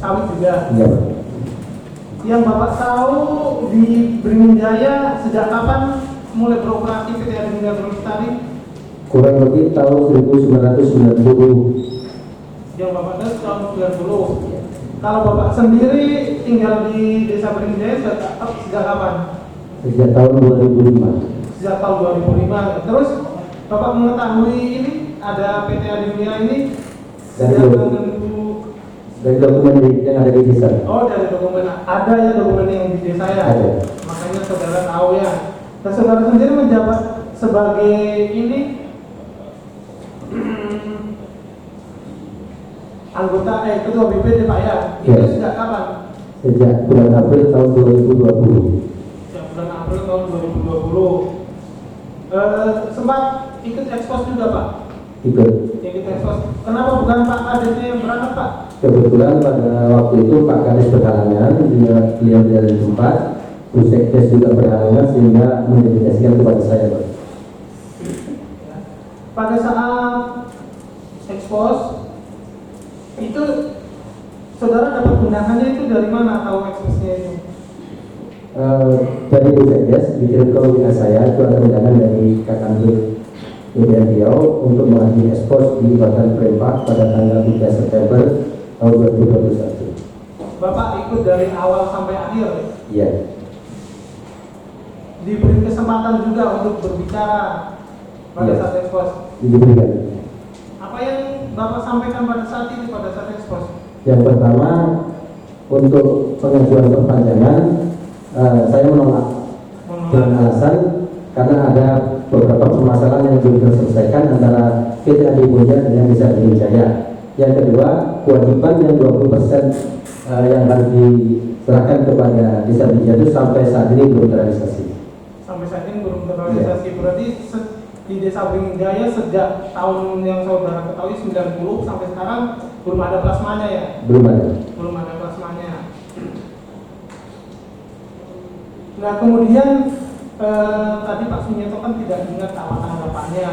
sawit juga? Iya Pak. Yang Bapak tahu di Beringin Jaya sejak kapan mulai beroperasi PT Adinda Lestari? Kurang lebih tahun 1990. Yang Bapak tahu tahun 90. Kalau Bapak sendiri tinggal di Desa Beringin Jaya sejak kapan? Sejak tahun 2005. Sejak tahun 2005. Terus Bapak mengetahui ini ada PT Adinda ini sejak tahun dari dokumen yang ada di desa. Oh, dari dokumen. Ada ya dokumen yang di desa ya? Ada. Makanya saudara tahu ya. Dan saudara sendiri menjabat sebagai ini anggota ketua BPD Pak ya? Itu Ya. sejak kapan? Sejak bulan April tahun 2020. Sejak bulan April tahun 2020. Sempat ikut ekspos juga Pak? Ikut. Ikut ekspos. Kenapa bukan Pak Kadesnya yang berangkat Pak? Kebetulan pada waktu itu Pak Kades berhalangan, beliau di tempat, Pusekdes juga berhalangan sehingga mendelegasikan kepada saya Pak. Pada saat ekspos itu saudara dapat undangannya itu dari mana tahu eksposnya itu? Dari Pusekdes dikirim ke WA saya, itu ada undangan dari Kakanwil Medan Riau untuk menghadiri ekspos di Badan Perempat pada tanggal 3 September tahun 2021. Bapak ikut dari awal sampai akhir? Iya. Diberi kesempatan juga untuk berbicara pada Iya. saat ekspos. Diberikan. Apa yang Bapak sampaikan pada saat itu pada saat ekspos? Yang pertama, untuk pengajuan perpanjangan saya menolak dengan alasan karena ada beberapa permasalahan yang belum terselesaikan antara PT Adi Punya dengan Desa Beringin Jaya. Yang kedua, kewajiban yang 20% yang harus diserahkan kepada Desa Beringin Jaya itu sampai saat ini belum terrealisasi. Sampai saat ini belum terrealisasi. Berarti di Desa Beringin Jaya sejak tahun yang saudara ketahui 90 sampai sekarang belum ada plasmanya ya? Belum ada. Belum ada plasmanya. Nah kemudian tadi Pak Sunyeto kan tidak ingat apa tanggapannya.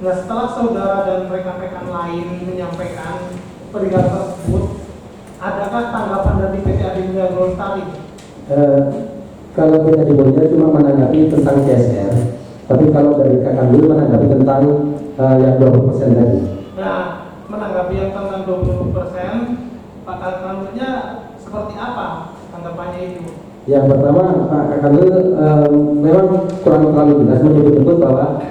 Nah setelah saudara dan rekan-rekan lain menyampaikan perihal tersebut, adakah tanggapan dari PT Adinda Lestari? Kalau PT Adi Punya cuma menanggapi tentang CSR, tapi kalau dari Kakanwil menanggapi tentang yang 20% tadi. Nah menanggapi yang tentang 20%, Pak Kakanwilnya seperti apa tanggapannya itu? Yang pertama, Pak Kakanwil memang kurang terlalu jelas menyebut bahwa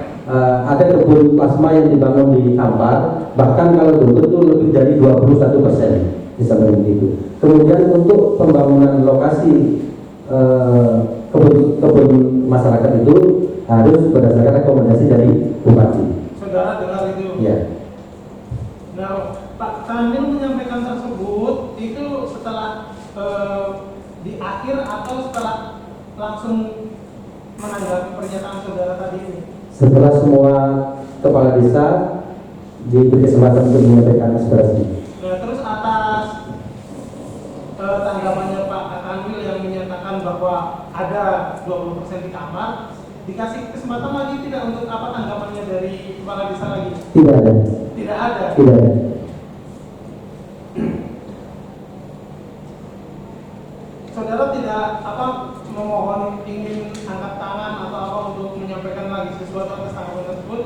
ada kebun plasma yang dibangun di Kampar, bahkan kalau dulu itu lebih dari 21% di samping itu. Kemudian untuk pembangunan lokasi kebun masyarakat itu harus berdasarkan rekomendasi dari Bupati. Saudara dengar itu? Ya. Nah, Pak Kanwil menyampaikan tersebut itu setelah di akhir atau setelah langsung menanggapi pernyataan saudara tadi ini? Setelah semua kepala desa diberi kesempatan untuk menyampaikan aspirasi. Nah, terus atas tanggapannya Pak Kanwil yang menyatakan bahwa ada 20% di kamar, dikasih kesempatan lagi tidak untuk apa tanggapannya dari kepala desa lagi? Tidak ada. Tidak ada? Tidak ada. Saudara tidak apa memohon ingin angkat tangan atau apa untuk menyampaikan lagi sesuatu atas tanggapan tersebut?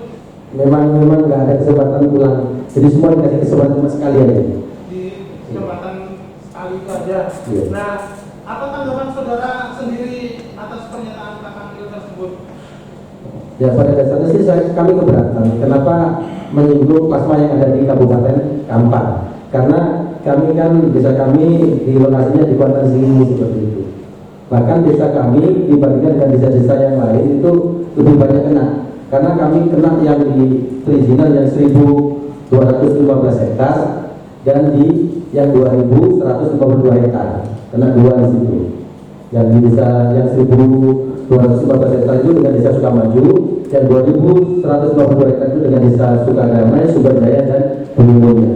Memang nggak ada kesempatan pulang. Jadi semua dikasih kesempatan sama sekali aja. Di kesempatan sekali itu aja. Iya. Nah, apa tanggapan saudara sendiri atas pernyataan Pak Kanwil tersebut? Ya pada dasarnya sih kami keberatan. Kenapa menyinggung plasma yang ada di Kabupaten Kampar? Karena kami kan desa kami di lokasinya di Kuantan Sini seperti itu. Bahkan desa kami dibandingkan dengan desa-desa yang lain itu lebih banyak kena. Karena kami kena yang di perizinan yang 1.215 hektar dan di yang 2.152 hektar. Kena dua di situ. Yang di desa yang 1.215 hektar itu dengan desa Sukamaju, dan 2.152 hektar itu dengan desa Sukadamai, Sumberjaya dan Bulunya.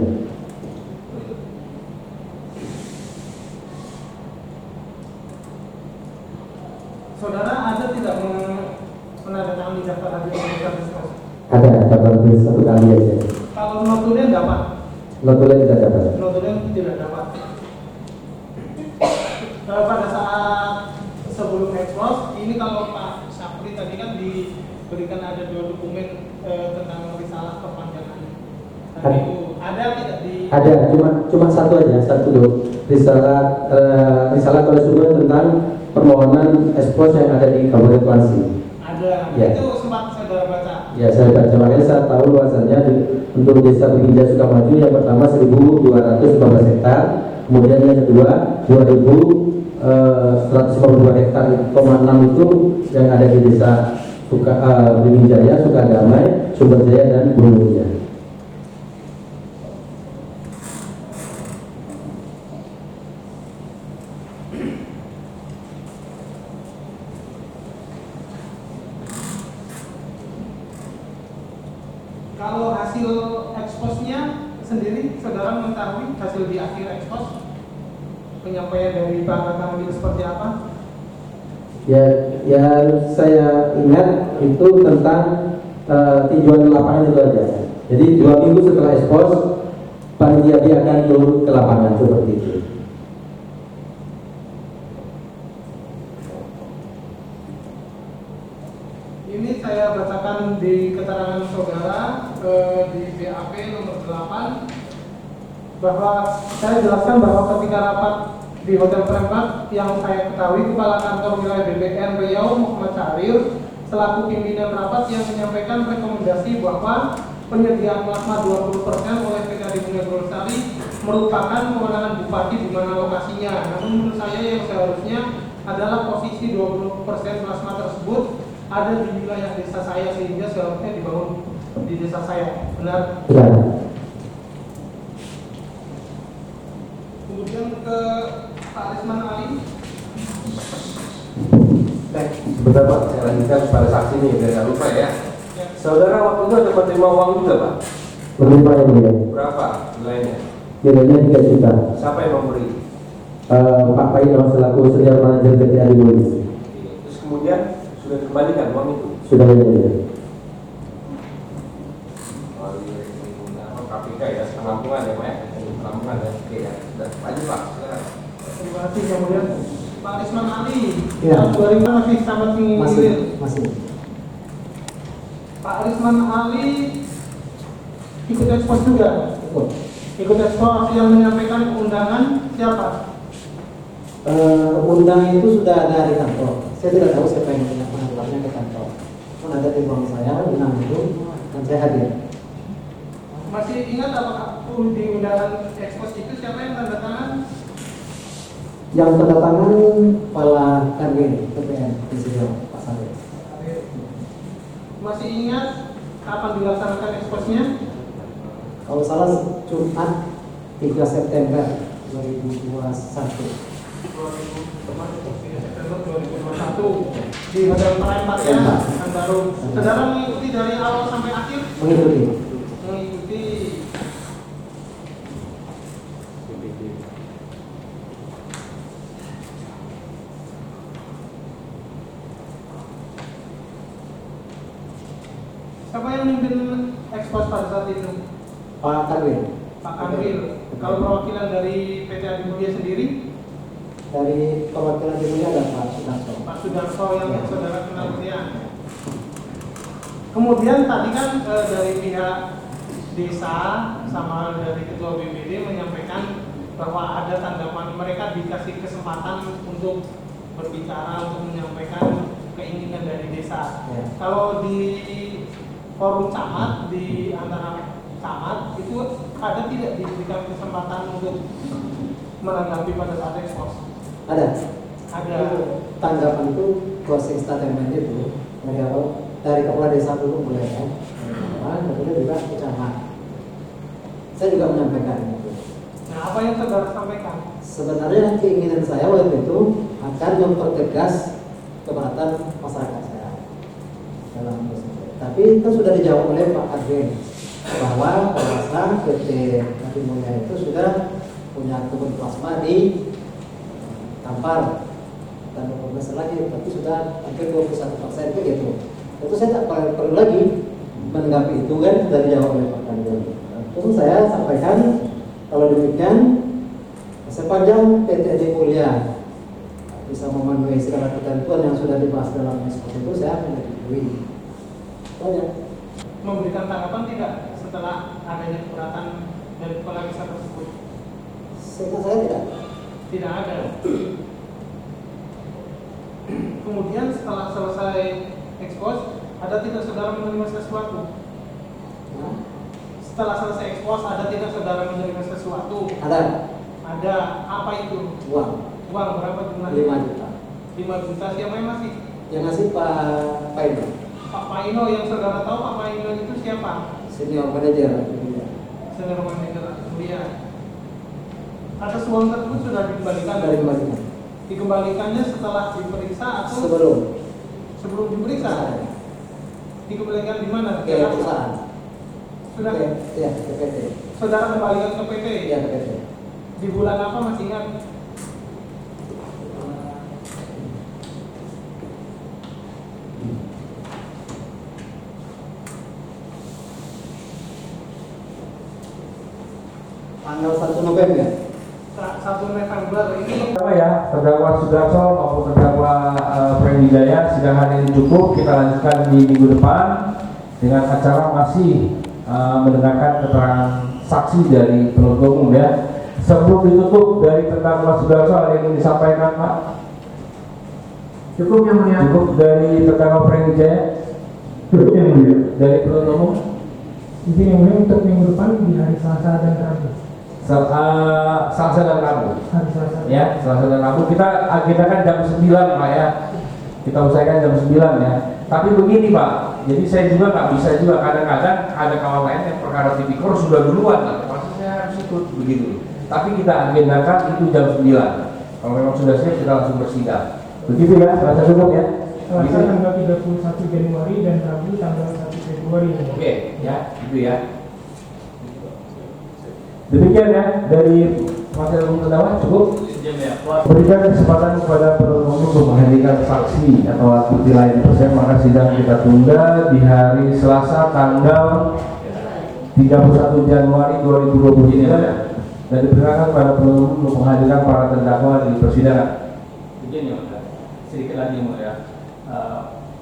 Saudara ada tidak menandatangani daftar hadir organisasi? Ada daftar satu kali aja. Kalau notulen dapat? Notulen tidak dapat. Notulen tidak dapat. Pada saat sebelum ekspos, ini kalau Pak Sapri tadi kan diberikan ada 2 dokumen tentang risalah perpanjangan. Tadi itu ada tidak di? Ada, cuma satu aja, satu dong. Risalah konstitusi tentang permohonan ekspos yang ada di Kabupaten Kuansi. Ada, ya. itu sempat saudara baca? Ya, saya baca, makanya saya tahu luasannya untuk desa Beginja Sukamaju yang pertama 1.215 hektar, kemudian yang kedua 2.152 hektar, 6 itu yang ada di desa Beginjaya, Sukadamai, Sumberjaya dan Bulunya. Kalau hasil eksposnya sendiri, saudara mengetahui hasil di akhir ekspos penyampaian dari Pak Kamil seperti apa? Ya, saya ingat itu tentang tinjauan ke lapangan itu aja. Jadi 2 minggu setelah ekspos, panitia akan turun ke lapangan seperti itu. Ini saya bacakan di keterangan saudara di BAP nomor 8 bahwa saya jelaskan bahwa ketika rapat di Hotel Prempat yang saya ketahui Kepala Kantor Wilayah BPN Riau Muhammad Syahrir selaku pimpinan rapat yang menyampaikan rekomendasi bahwa penyediaan plasma 20% oleh PKD Bunga Lestari merupakan kewenangan bupati di mana lokasinya. Namun menurut saya yang seharusnya adalah posisi 20% plasma tersebut ada di wilayah desa saya sehingga seharusnya dibangun di desa saya. Benar? Benar. Kemudian ke Pak Arisman Ali. Baik, sebentar Pak, saya lanjutkan pada saksi nih biar nggak lupa ya. Saudara waktu itu ada menerima uang juga Pak? Menerima yang mulia. Berapa nilainya? Nilainya 3 juta. Siapa yang memberi? Pak Paino selaku senior manajer PT Adibolis. Terus kemudian sudah dikembalikan uang itu? Sudah yang mulia. KPK ya, penampungan ya Pak ya? Penampungan ya, oke ya. Sudah, lanjut Pak, silakan. Terima kasih. Kemudian Pak Arisman Ali. Ya. Tahun 2000 masih sama mengilir. Masih. Pak Arisman Ali ikut ekspos juga. Ikut ekspos yang menyampaikan undangan siapa? Undang itu sudah ada di kantor. Saya tidak tahu siapa yang mengantarnya ke kantor. Kan ada di ruang saya, undang itu, dan saya hadir. Masih ingat apakah di undangan ekspos itu siapa yang tanda tangan? Yang tanda tangan kepala KRG PPN di sini, Pak Sari. Masih ingat kapan dilaksanakan eksposnya? Kalau salah Jumat 3 September 2021. September 2021 di Hotel Prempat ya, Pekanbaru. Saudara mengikuti dari awal sampai akhir? Mengikuti. Mengikuti. Siapa yang memimpin ekspos pada saat itu? Pak Kanwil. Pak Kanwil. Kalau perwakilan dari PT Adimulia sendiri? Dari perwakilan timnya ada Pak Sudarso. Pak Sudarso yang saudara kenal dia. Kemudian tadi kan dari pihak desa sama dari ketua BPD menyampaikan bahwa ada tanggapan mereka dikasih kesempatan untuk berbicara, untuk menyampaikan keinginan dari desa. Ya. Kalau di forum camat, di antara camat itu ada tidak diberikan kesempatan untuk menanggapi pada saat ekspos? Ada. Ada. Tanggapan itu closing statement itu dari awal, dari kepala desa dulu mulai ya. Kemudian juga ke camat. Saya juga menyampaikan itu. Nah, apa yang saudara sampaikan? Sebenarnya keinginan saya waktu itu akan mempertegas keberatan masyarakat saya dalam proses. Tapi itu sudah dijawab oleh Pak Adren bahwa Polresta PT Nabi Mulia itu sudah punya kebun plasma di Kampar dan beberapa lagi, tapi sudah hampir 21% gitu. Itu saya tak perlu lagi menanggapi itu kan sudah dijawab oleh Pak Adren. Terus saya sampaikan kalau demikian sepanjang PT Nabi Mulia bisa memenuhi segala ketentuan yang sudah dibahas dalam ekspos itu saya menyetujui. Banyak. Memberikan tanggapan tidak setelah adanya keberatan dari kepala desa tersebut? Seingat saya tidak. Tidak ada. Kemudian setelah selesai ekspos, ada tidak saudara menerima sesuatu? Nah, Setelah selesai ekspos, ada tidak saudara menerima sesuatu? ada Ada. Apa itu? uang Uang berapa jumlahnya? 5 juta. 5 juta. Siapa yang masih? Yang ngasih Pak Paino, Pak Paino. Yang saudara tahu Pak Paino itu siapa? senior manajer. Senior manajer Mulia. Atas uang tersebut sudah dikembalikan? Dari kembalikan. Dikembalikannya setelah diperiksa atau sebelum diperiksa? Dikembalikan di mana? Ke perusahaan. Sudah. Ya, ke PT. Saudara kembalikan ke PT? Ya, ke PT. Di bulan apa masih ingat? Tanggal 1 November. 1 November ini. Apa ya, terdakwa Sudarso maupun terdakwa Freddy Jaya sidang hari ini cukup. Kita lanjutkan di minggu depan dengan acara masih mendengarkan keterangan saksi dari penuntut umum ya. Sebelum ditutup dari terdakwa Sudarso ada yang ingin disampaikan Pak? Cukup yang mulia. Cukup dari terdakwa Freddy Jaya? Cukup yang mulia. Dari penuntut umum? Izin yang mulia untuk minggu depan di hari Selasa dan Rabu. Selasa dan Rabu. Hari Selasa. Ya, Selasa dan Rabu kita agendakan jam 9 Pak ya. Kita usahakan jam 9 ya. Tapi begini Pak, jadi saya juga nggak bisa juga kadang-kadang ada kawan lain yang perkara tipikor sudah duluan, pasti saya harus ikut begitu. Tapi kita agendakan itu jam 9. Kalau memang sudah siap kita langsung bersidang. Begitu ya, rasa cukup ya. Selasa tanggal 31 Januari dan Rabu tanggal 1 Februari. Oke, ya, itu ya. Demikian ya dari Majelis Umum terdakwa cukup. Berikan kesempatan kepada penuntut umum untuk menghadirkan saksi atau alat bukti lain tersebut, maka sidang kita tunda di hari Selasa tanggal 31 Januari 2020 ini ya. Dan dipersilakan kepada penuntut umum untuk menghadirkan para terdakwa di persidangan. Begini ya, sedikit lagi ya.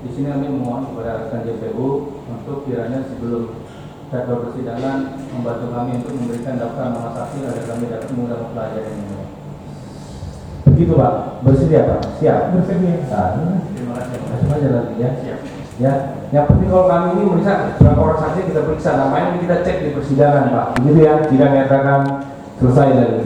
Di sini kami memohon kepada rekan JPU untuk kiranya sebelum jadwal persidangan membantu kami untuk memberikan daftar nama saksi agar kami dapat mudah mempelajari ini. Begitu Pak, bersedia Pak? Siap? Bersedia. Nah, terima kasih. Terima kasih nanti ya. Siap. Ya, yang penting kalau kami ini meriksa berapa orang saksi kita periksa, namanya kita cek di persidangan Pak. Begitu ya, sidang nyatakan selesai dari